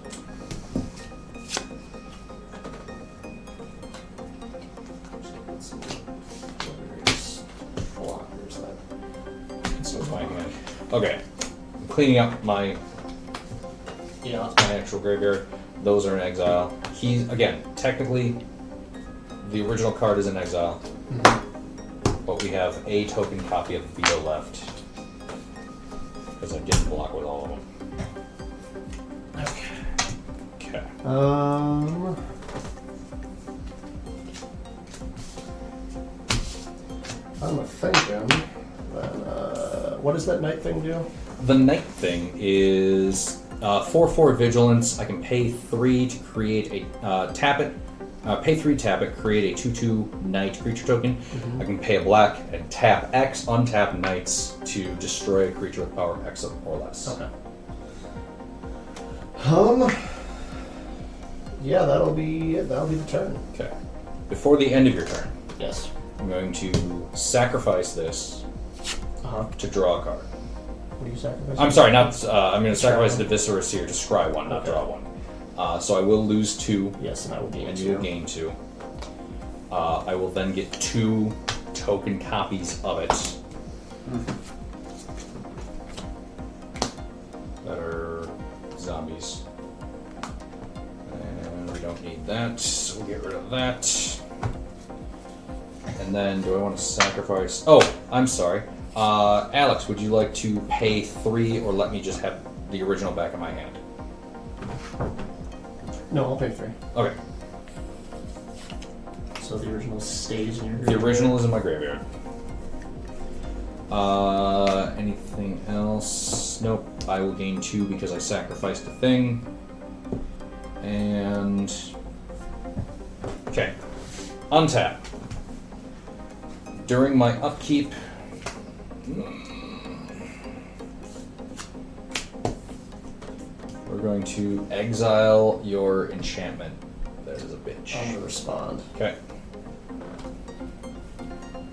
Blockers that. So it's my hand. Okay. I'm cleaning up my Yeah. actual graveyard. Those are in exile. He's, again, technically, the original card is in exile. But we have a token copy of Veto left. Because I didn't block with all of them. Okay. I'm thinking. Then, what does that night thing do? The night thing is 4/4 vigilance. I can pay 3 to create a tap it. Pay 3, tap it, create a 2/2 night creature token. I can pay a black and tap X, untap knights to destroy a creature with power X or less. Okay. Yeah, that'll be it. That'll be the turn. Okay. Before the end of your turn, Yes. I'm going to sacrifice this to draw a card. What do you sacrifice? I'm sorry, not. I'm going to sacrifice one. the Viscera Seer to scry one, not Okay. draw one. So I will lose 2. Yes, and I will gain And 2. you will gain 2. I will then get 2 token copies of it. That are zombies. And we don't need that, so we'll get rid of that. And then, do I want to sacrifice... Oh, I'm sorry. Alex, would you like to pay 3 or let me just have the original back in my hand? No, I'll pay 3. Okay. So the original stays in your The graveyard. original is in my graveyard. Anything else? Nope. I will gain 2 because I sacrificed a thing. And... Okay. Untap. During my upkeep... We're going to exile your enchantment. That is a bitch. I'm gonna respond. Okay.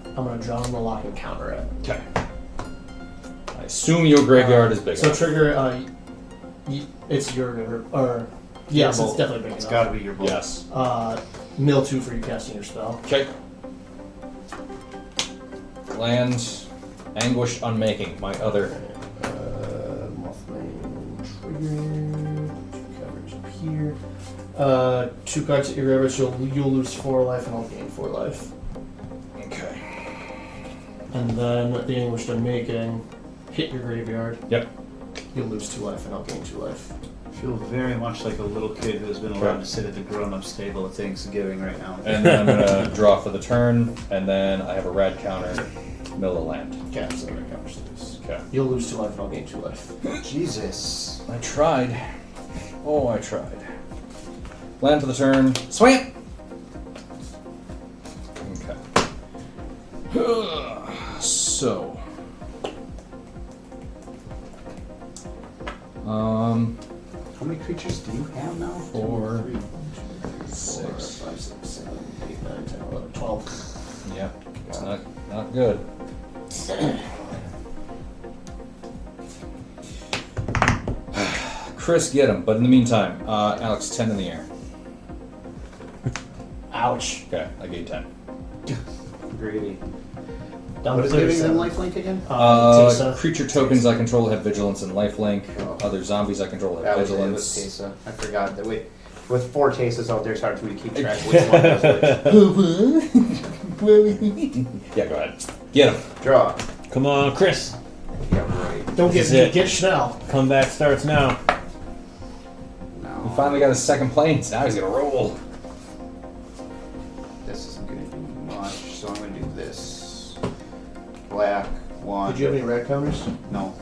I'm gonna draw on the lock and counter it. Okay. I assume your graveyard is big So enough. trigger. It's your river. Or yes, it's definitely big It's enough. got to be your bolt. Yes. Mill 2 for you casting your spell. Okay. Land Anguished Unmaking, my other. Mothman. 2 cards at your graveyard, so you'll lose 4 life and I'll gain 4 life. Okay. And then the English I'm making hit your graveyard. Yep. You'll lose 2 life and I'll gain 2 life. I feel very much like a little kid who has been allowed to sit at the grown-ups table at Thanksgiving right now. And then I'm gonna draw for the turn, and then I have a rad counter, middle of land. Okay, so that counters this. Okay. You'll lose 2 life and I'll gain 2 life. Jesus. I tried. Oh, I tried. Land for the turn. Swing it! Okay. So. How many creatures do you have now? 4, 3, 6. 5, 6, 7, 8, 9, 10, 11, 12. Yep. It's not good. Chris, get him. But in the meantime, Alex, 10 in the air. Ouch. Okay, I gave 10. Greedy. Down What to is giving 37. them lifelink again? Tesa. Creature tokens I control have vigilance and lifelink. Other zombies I control have That was vigilance. Tesa. I forgot that. Wait, with 4 Tesas out there, it's hard for me to keep track of which one was which. Yeah, go ahead. Get him. Draw. Come on, Chris. Yeah, right. Don't This get is it. get Schnell. Comeback starts now. He No. finally got his second planes. Now he's gonna roll. This isn't going to do much, so I'm going to do this. Black, 1. Did you have any red counters? No.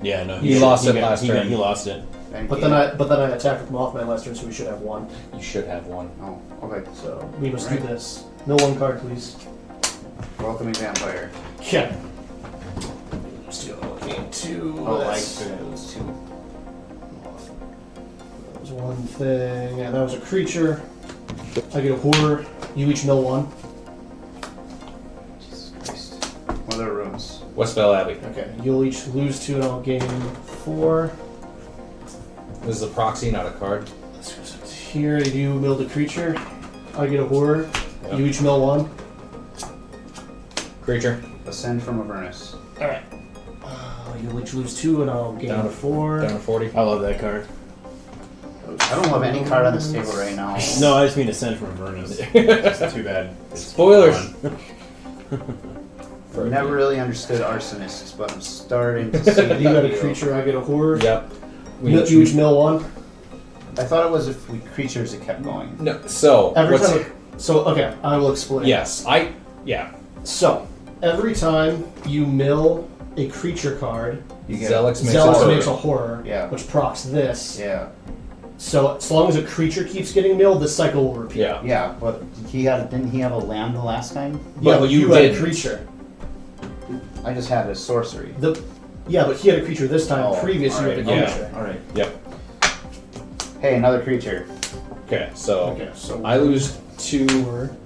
Yeah, no. He lost it last turn. He lost it. Thank But you. then I attacked with Mothman last turn, so we should have 1. You should have one. Oh, okay. So we must Right. do this. No 1 card, please. Welcoming Vampire. Yeah. Steal game 2. Oh, I That's- could have those 2. That was one thing. Yeah, that was a creature. I get a horror. You each mill 1. Jesus Christ. Mother of Runes. Westfell Abbey. Okay. You'll each lose 2 and I'll gain 4. This is a proxy, not a card. Here you milled a creature. I get a horror. Yep. You each mill 1. Creature. Ascend from Avernus. Alright. You'll each lose 2 and I'll gain Down to 4. Down to 40. I love that card. I don't have any card on this table right now. No, I just mean Ascend from Avernus. It's too bad. It's Spoilers. gone. I've never really understood arsonists, but I'm starting to see You got a the creature, I get a horror. Yep. You each mill 1. I thought it was if we creatures that kept going. No. So Every what's time. So, okay, I will explain. Yes. Yeah. So, every time you mill a creature card, You get Zelix makes Zealous a makes a horror. horror, Yeah. which procs this. Yeah. So, as long as a creature keeps getting milled, this cycle will repeat. Yeah. Yeah, but didn't he have a land the last time? Yeah, But but you you had a didn't. creature. I just had a sorcery. Yeah, but he had a creature this time. Oh, Previous, you had a alright, yeah. creature. Alright. Yep. Hey, another creature. Okay. So Okay, so I lose 2, horror.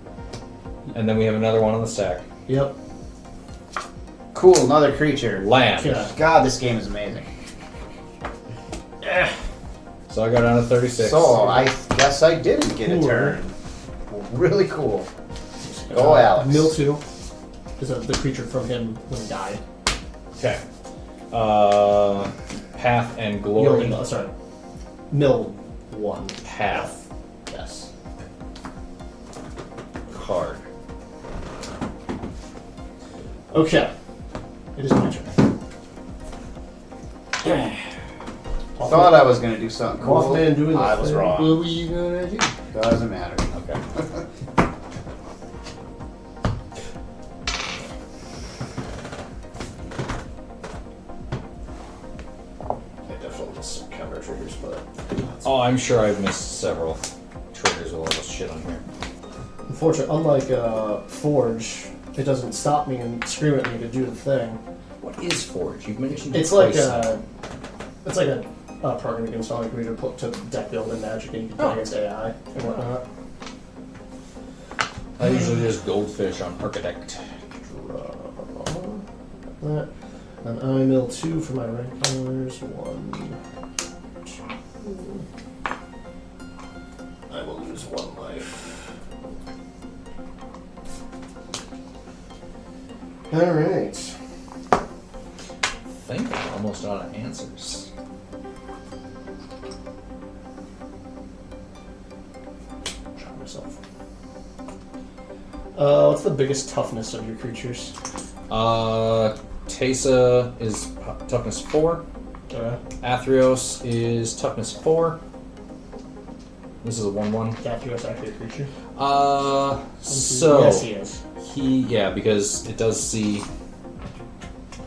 and then we have another one on the stack. Yep. Cool, another creature. Land. Yeah. God, this game is amazing. So I go down to 36. So, I guess I didn't get a Cool. turn. Really cool. Go, Alex. Mill 2. Is the creature from him when he died. Okay. Path and You Glory. only mill, sorry. Mill 1. Path. Yes. Card. Okay. It is my turn. Thought I was gonna do something cool. Mothman doing the I was thing. wrong. What were you gonna do? Doesn't matter. Okay. I definitely missed some counter triggers, but Oh, I'm sure I've missed several triggers with all this shit on here. unfortunately, unlike Forge, it doesn't stop me and scream at me to do the thing. What is Forge? You've mentioned It's it like twice a program you can install like, to put to deck build and Magic, and you can play against AI and whatnot. now. I usually just Goldfish on Architect. Draw that. And I mill 2 for my rank colors. 1, 2. I will lose 1 life. Alright. I think I'm almost out of answers. What's the biggest toughness of your creatures? Tesa is toughness 4. Athreos is toughness 4. This is a 1/1. Athreos actually a creature? So Yes, he is. Because it does see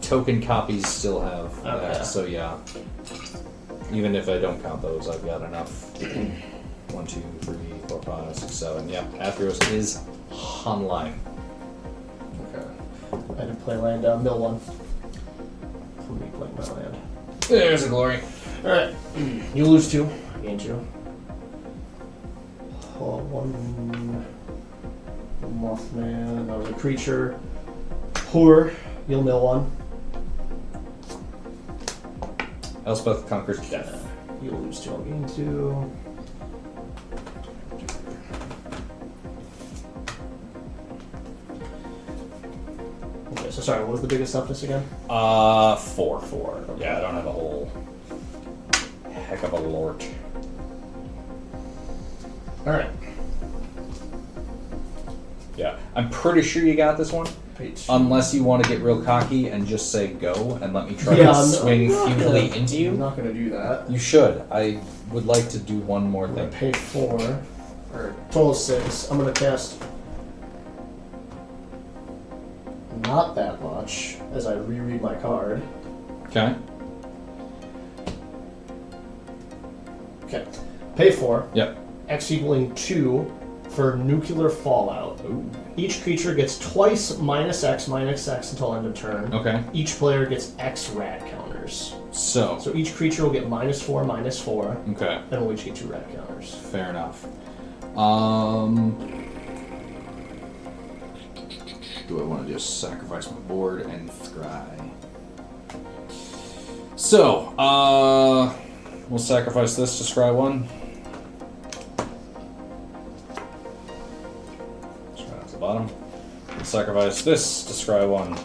token copies still have Okay. that. So yeah, even if I don't count those, I've got enough. 1, 2, 3, 4, 5, 6, 7. Yeah, Athreos is online. Okay. I did play land mill 1. For me playing my land. There's a glory. Alright. You lose 2. Gain 2. One Mothman. That was a creature. Poor. You'll mill 1. Elspeth conquers death. You'll lose 2. I'll gain 2. Okay, so sorry, what was the biggest toughness again? 4. 4. Okay. Yeah, I don't have a whole heck of a lort. Alright. Yeah, I'm pretty sure you got this one. Page. Unless you want to get real cocky and just say go and let me try Yeah, to I'm swing not feebly gonna- into I'm you. not going to do that. You should. I would like to do one more I'm going thing. to pay 4. Or total 6. I'm going to cast not that much as I reread my card. Okay. Okay. Pay 4. Yep. X equaling 2 for nuclear fallout. Ooh. Each creature gets twice -X until end of turn. Okay. Each player gets X rad counters. So. So each creature will get -4, Okay. and we'll each get 2 rad counters. Fair enough. Do I want to just sacrifice my board and scry? So, we'll sacrifice this to scry 1. Scry at the bottom. We'll sacrifice this to scry 1.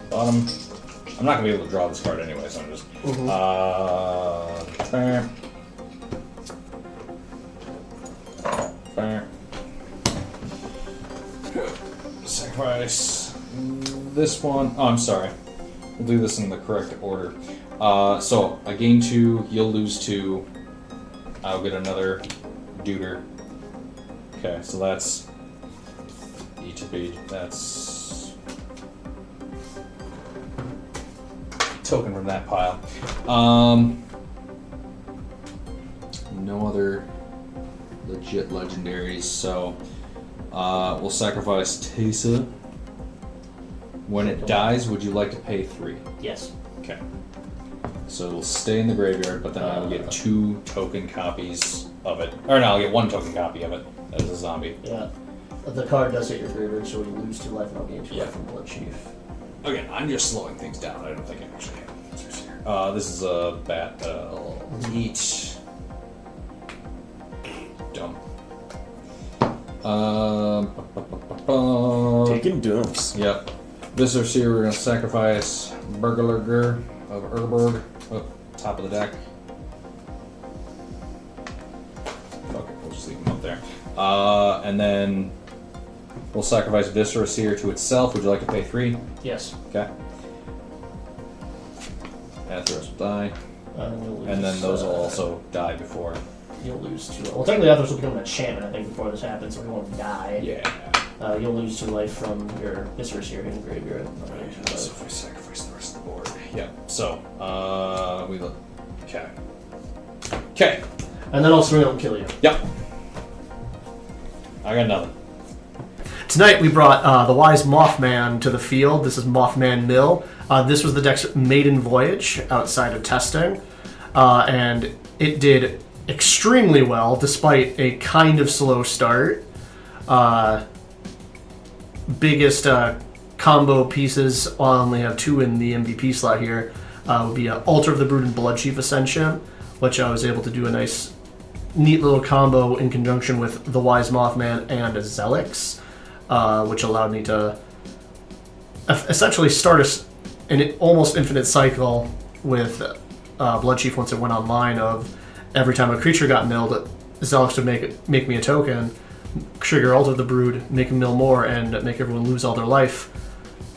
Bottom. I'm not gonna be able to draw this card anyway, so I'm just. Fair. Sacrifice this one. Oh, I'm sorry. We'll do this in the correct order. So I gain 2, you'll lose 2. I'll get another deuter. Okay, so that's each of each. That's token from that pile. No other legit legendaries, so we'll sacrifice Tesa. When it dies, would you like to pay 3? Yes. Okay. So it'll stay in the graveyard, but then I'll get 2 token copies of it. Or no, I'll get 1 token copy of it as a zombie. Yeah. The card does hit your graveyard, so you lose 2 life and I'll gain 2 Yeah. life from Blood Chief. Again, I'm just slowing things down. I don't think it actually happens here. This is a bat. Eat. Dumb. Taking dumps. Yep. This Seer, we're going to sacrifice Burglarger of Urberg up top of the deck. Okay, we'll just leave him up there. And then we'll sacrifice Seer to itself. Would you like to pay 3? Yes. Okay. Athreos will die. You'll lose, And then those will also die before. You'll lose 2. Well, technically, Athos will become an enchantment, I think, before this happens, so he won't die. Yeah. You'll lose 2 life from your Viscerous here in graveyard. So if we sacrifice the rest of the board. Yep. So, we look. Okay. Okay. And then I'll swing out and kill you. Yep. I got nothing. Tonight we brought the Wise Mothman to the field. This is Mothman Mill. This was the deck's maiden voyage outside of testing. And it did extremely well despite a kind of slow start. Biggest combo pieces, I only have 2 in the MVP slot here, would be Altar of the Brood and Blood Chief Ascension, which I was able to do a nice, neat little combo in conjunction with the Wise Mothman and a Zelix, which allowed me to essentially start an almost infinite cycle with Blood Chief once it went online of every time a creature got milled, Zelix would make me a token, trigger Alter the Brood, make him mill more, and make everyone lose all their life.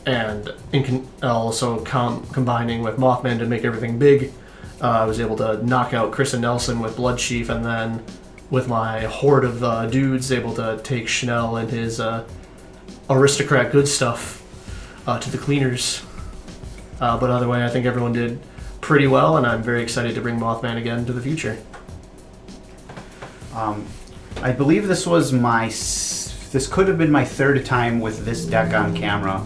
And also combining with Mothman to make everything big. I was able to knock out Chris and Nelson with Blood Chief, and then with my horde of dudes, able to take Schnell and his aristocrat good stuff to the cleaners. But other way, I think everyone did pretty well, and I'm very excited to bring Mothman again to the future. I believe this was this could have been my third time with this deck on camera,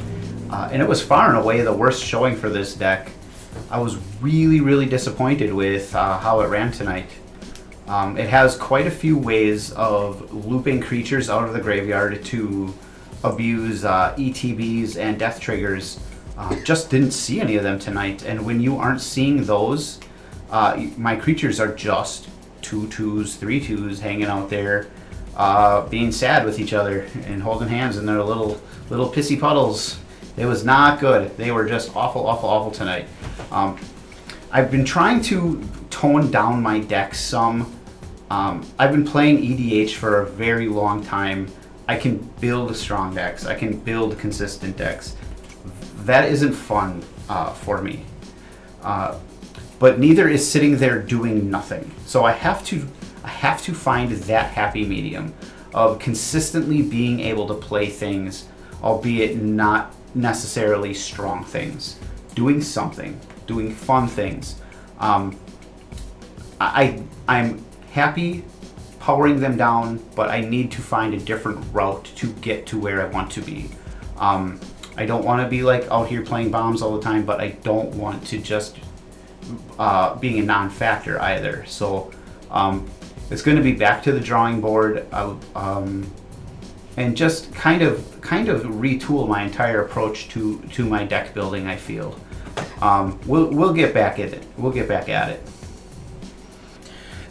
and it was far and away the worst showing for this deck. I was really, really disappointed with how it ran tonight. It has quite a few ways of looping creatures out of the graveyard to abuse ETBs and death triggers. Just didn't see any of them tonight, and when you aren't seeing those, my creatures are just 2/2s, 3/2s hanging out there, being sad with each other and holding hands in their little pissy puddles. It was not good. They were just awful, awful, awful tonight. I've been trying to tone down my deck some. I've been playing EDH for a very long time. I can build strong decks. I can build consistent decks. That isn't fun for me. But neither is sitting there doing nothing. So I have to find that happy medium of consistently being able to play things, albeit not necessarily strong things. Doing something, doing fun things. I'm happy powering them down, but I need to find a different route to get to where I want to be. I don't want to be like out here playing bombs all the time, but I don't want to just being a non-factor either. So it's going to be back to the drawing board and just kind of retool my entire approach to my deck building. I feel we'll get back at it. We'll get back at it.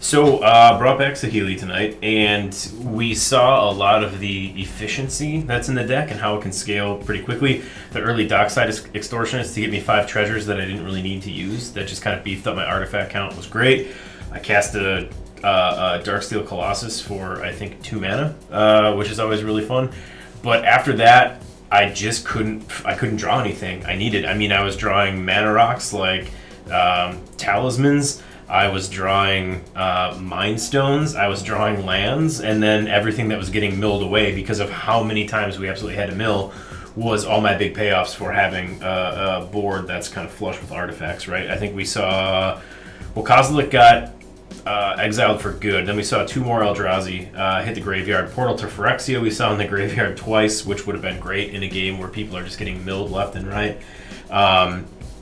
So, brought back Saheeli tonight, and we saw a lot of the efficiency that's in the deck and how it can scale pretty quickly. The early Dockside Extortionist to get me 5 treasures that I didn't really need to use. That just kind of beefed up my artifact count. Was great. I cast a Darksteel Colossus for, I think, 2 mana, which is always really fun. But after that, I just couldn't draw anything I needed. I mean, I was drawing mana rocks like talismans. I was drawing Mind Stones, I was drawing lands, and then everything that was getting milled away because of how many times we absolutely had to mill was all my big payoffs for having a board that's kind of flush with artifacts, right? I think we saw, Kozilek got exiled for good. Then we saw 2 more Eldrazi hit the graveyard. Portal to Phyrexia we saw in the graveyard twice, which would have been great in a game where people are just getting milled left and right.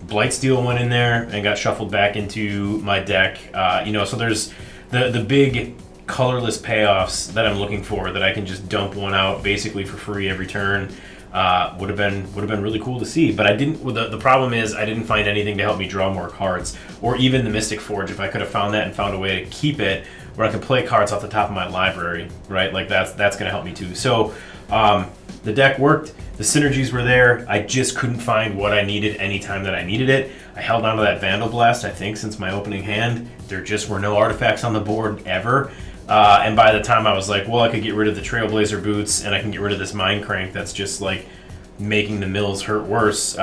Blightsteel went in there and got shuffled back into my deck. So there's the big colorless payoffs that I'm looking for that I can just dump one out basically for free every turn. Would have been really cool to see. But I didn't. The problem is I didn't find anything to help me draw more cards, or even the Mystic Forge. If I could have found that and found a way to keep it where I could play cards off the top of my library, right? Like that's going to help me too. So the deck worked. The synergies were there. I just couldn't find what I needed anytime that I needed it. I held on to that Vandal Blast, I think, since my opening hand. There just were no artifacts on the board ever. And by the time I was like, well, I could get rid of the Trailblazer Boots and I can get rid of this Mind Crank that's just like making the mills hurt worse.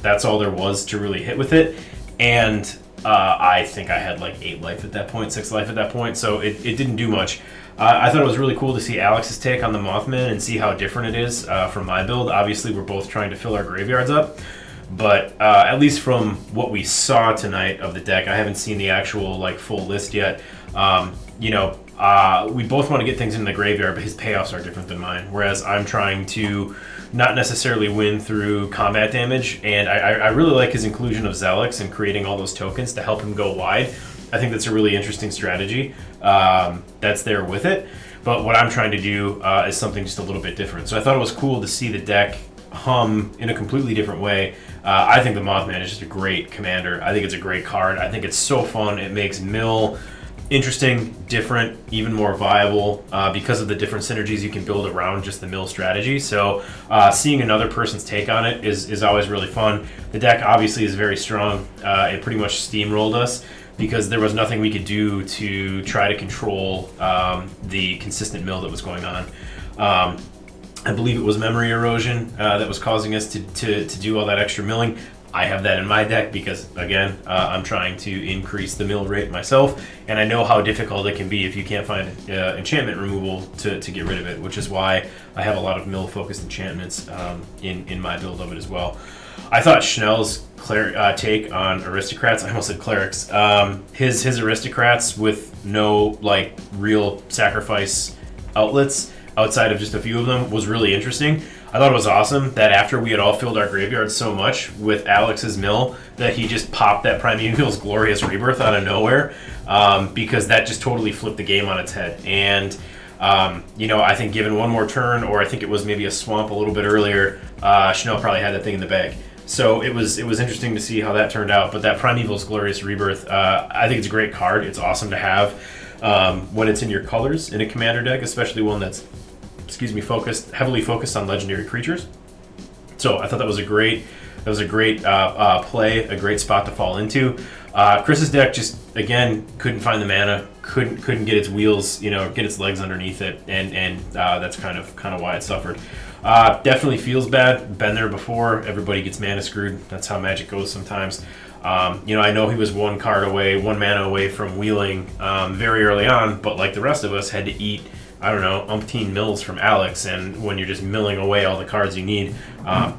That's all there was to really hit with it. And I think I had like 8 life at that point, 6 life at that point, so it didn't do much. I thought it was really cool to see Alex's take on the Mothman and see how different it is from my build. Obviously, we're both trying to fill our graveyards up, but at least from what we saw tonight of the deck, I haven't seen the actual like full list yet. We both want to get things into the graveyard, but his payoffs are different than mine, whereas I'm trying to not necessarily win through combat damage, and I really like his inclusion of Zelix and creating all those tokens to help him go wide. I think that's a really interesting strategy that's there with it. But what I'm trying to do is something just a little bit different. So I thought it was cool to see the deck hum in a completely different way. I think the Mothman is just a great commander. I think it's a great card. I think it's so fun. It makes mill interesting, different, even more viable because of the different synergies you can build around just the mill strategy. So seeing another person's take on it is always really fun. The deck obviously is very strong. It pretty much steamrolled us because there was nothing we could do to try to control the consistent mill that was going on. I believe it was memory erosion that was causing us to do all that extra milling. I have that in my deck because, again, I'm trying to increase the mill rate myself, and I know how difficult it can be if you can't find enchantment removal to get rid of it, which is why I have a lot of mill-focused enchantments in my build of it as well. I thought Schnell's take on aristocrats, I almost said clerics, his aristocrats with no like real sacrifice outlets outside of just a few of them was really interesting. I thought it was awesome that after we had all filled our graveyards so much with Alex's mill that he just popped that Primeval's Glorious Rebirth out of nowhere, because that just totally flipped the game on its head. And I think given one more turn, or I think it was maybe a swamp a little bit earlier, Schnell probably had that thing in the bag. So it was interesting to see how that turned out. But that Primeval's Glorious Rebirth, I think it's a great card. It's awesome to have when it's in your colors in a commander deck, especially one that's heavily focused on legendary creatures. So I thought that was a great play, a great spot to fall into. Chris's deck just again couldn't find the mana, couldn't get its wheels, get its legs underneath it, and that's kind of why it suffered. Definitely feels bad. Been there before. Everybody gets mana screwed. That's how Magic goes sometimes. I know he was one mana away from wheeling very early on, but like the rest of us, had to eat, I don't know, umpteen mills from Alex, and when you're just milling away all the cards you need,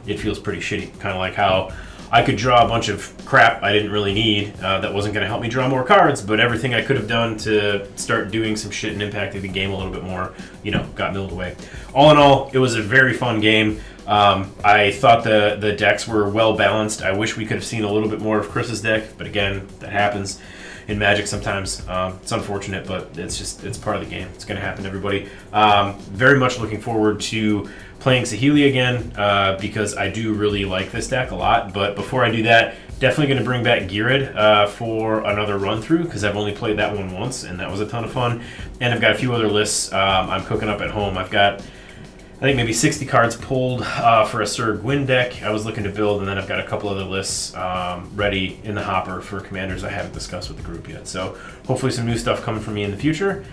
it feels pretty shitty. Kind of like how I could draw a bunch of crap I didn't really need that wasn't going to help me draw more cards, but everything I could have done to start doing some shit and impacting the game a little bit more, got milled away. All in all, it was a very fun game. I thought the decks were well balanced. I wish we could have seen a little bit more of Chris's deck, but again, that happens in Magic sometimes. It's unfortunate, but it's part of the game. It's going to happen to everybody. Very much looking forward to playing Saheeli again, because I do really like this deck a lot. But before I do that, definitely going to bring back Girid for another run through, because I've only played that one once, and that was a ton of fun. And I've got a few other lists I'm cooking up at home. I've got, I think, maybe 60 cards pulled for a Sir Gwyn deck I was looking to build, and then I've got a couple other lists ready in the hopper for commanders I haven't discussed with the group yet. So hopefully some new stuff coming from me in the future.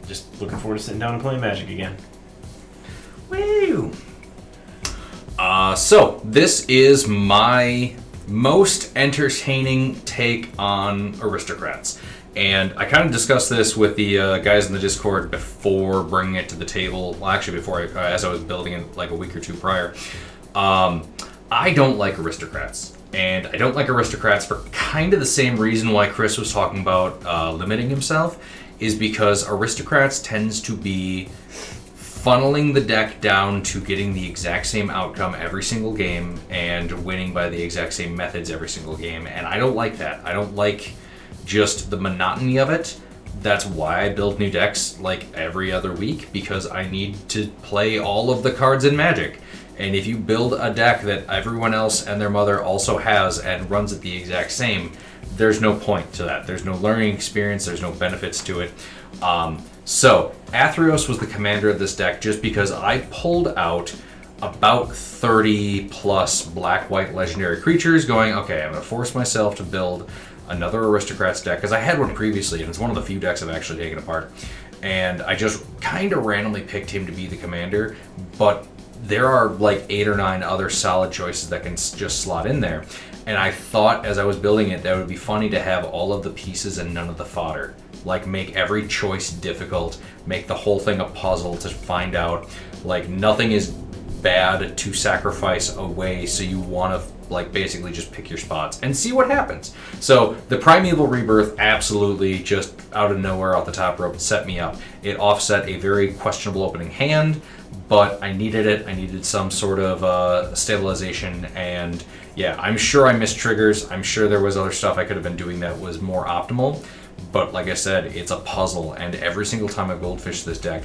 Just looking forward to sitting down and playing Magic again. Woo! So this is my most entertaining take on aristocrats. And I kind of discussed this with the guys in the Discord before bringing it to the table. Well, actually, as I was building it like a week or two prior. I don't like aristocrats. And I don't like aristocrats for kind of the same reason why Chris was talking about limiting himself, is because aristocrats tends to be funneling the deck down to getting the exact same outcome every single game and winning by the exact same methods every single game. And I don't like that. I don't like just the monotony of it. That's why I build new decks like every other week, because I need to play all of the cards in Magic. And if you build a deck that everyone else and their mother also has and runs it the exact same, there's no point to that. There's no learning experience, there's no benefits to it. So Athreos was the commander of this deck just because I pulled out about 30 plus black-white legendary creatures going, okay, I'm going to force myself to build another aristocrats deck, because I had one previously and it's one of the few decks I've actually taken apart, and I just kind of randomly picked him to be the commander, but there are like 8 or 9 other solid choices that can just slot in there. And I thought as I was building it that it would be funny to have all of the pieces and none of the fodder. Like, make every choice difficult, make the whole thing a puzzle to find out, like, nothing is bad to sacrifice away, so you want to, like, basically just pick your spots and see what happens. So the Primeval Rebirth absolutely just out of nowhere off the top rope set me up. It offset a very questionable opening hand, but I needed it. I needed some sort of stabilization, and yeah, I'm sure I missed triggers. I'm sure there was other stuff I could have been doing that was more optimal. But like I said, it's a puzzle, and every single time I goldfish this deck,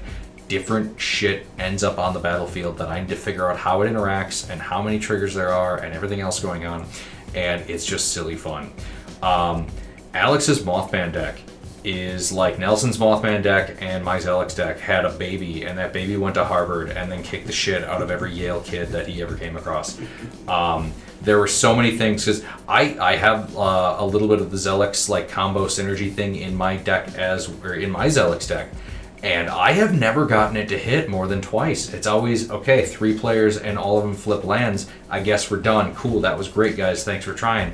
different shit ends up on the battlefield that I need to figure out how it interacts and how many triggers there are and everything else going on, and it's just silly fun. Alex's Mothman deck is like Nelson's Mothman deck and my Zelix deck had a baby, and that baby went to Harvard and then kicked the shit out of every Yale kid that he ever came across. There were so many things, because I have a little bit of the Zelix like combo synergy thing in my deck or in my Zelix deck, And I have never gotten it to hit more than twice. It's always, okay, 3 players and all of them flip lands. I guess we're done. Cool, that was great, guys. Thanks for trying.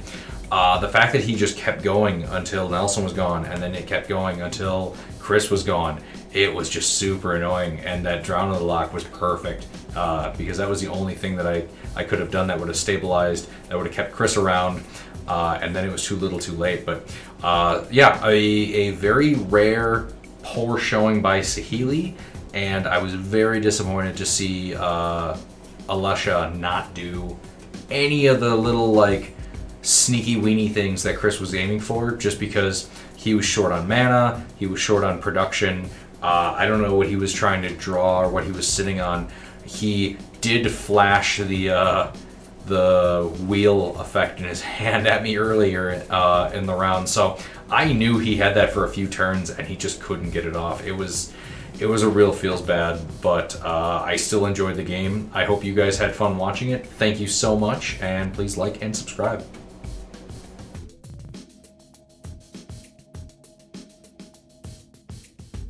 The fact that he just kept going until Nelson was gone, and then it kept going until Chris was gone, it was just super annoying. And that Drown of the Lock was perfect, because that was the only thing that I could have done that would have stabilized, that would have kept Chris around, and then it was too little too late. But yeah, a very rare poor showing by Saheeli, and I was very disappointed to see Alesha not do any of the little like sneaky weenie things that Chris was aiming for, just because he was short on mana, he was short on production. I don't know what he was trying to draw or what he was sitting on. He did flash the wheel effect in his hand at me earlier in the round, so I knew he had that for a few turns and he just couldn't get it off. It was a real feels bad, but I still enjoyed the game. I hope you guys had fun watching it. Thank you so much, and please like and subscribe.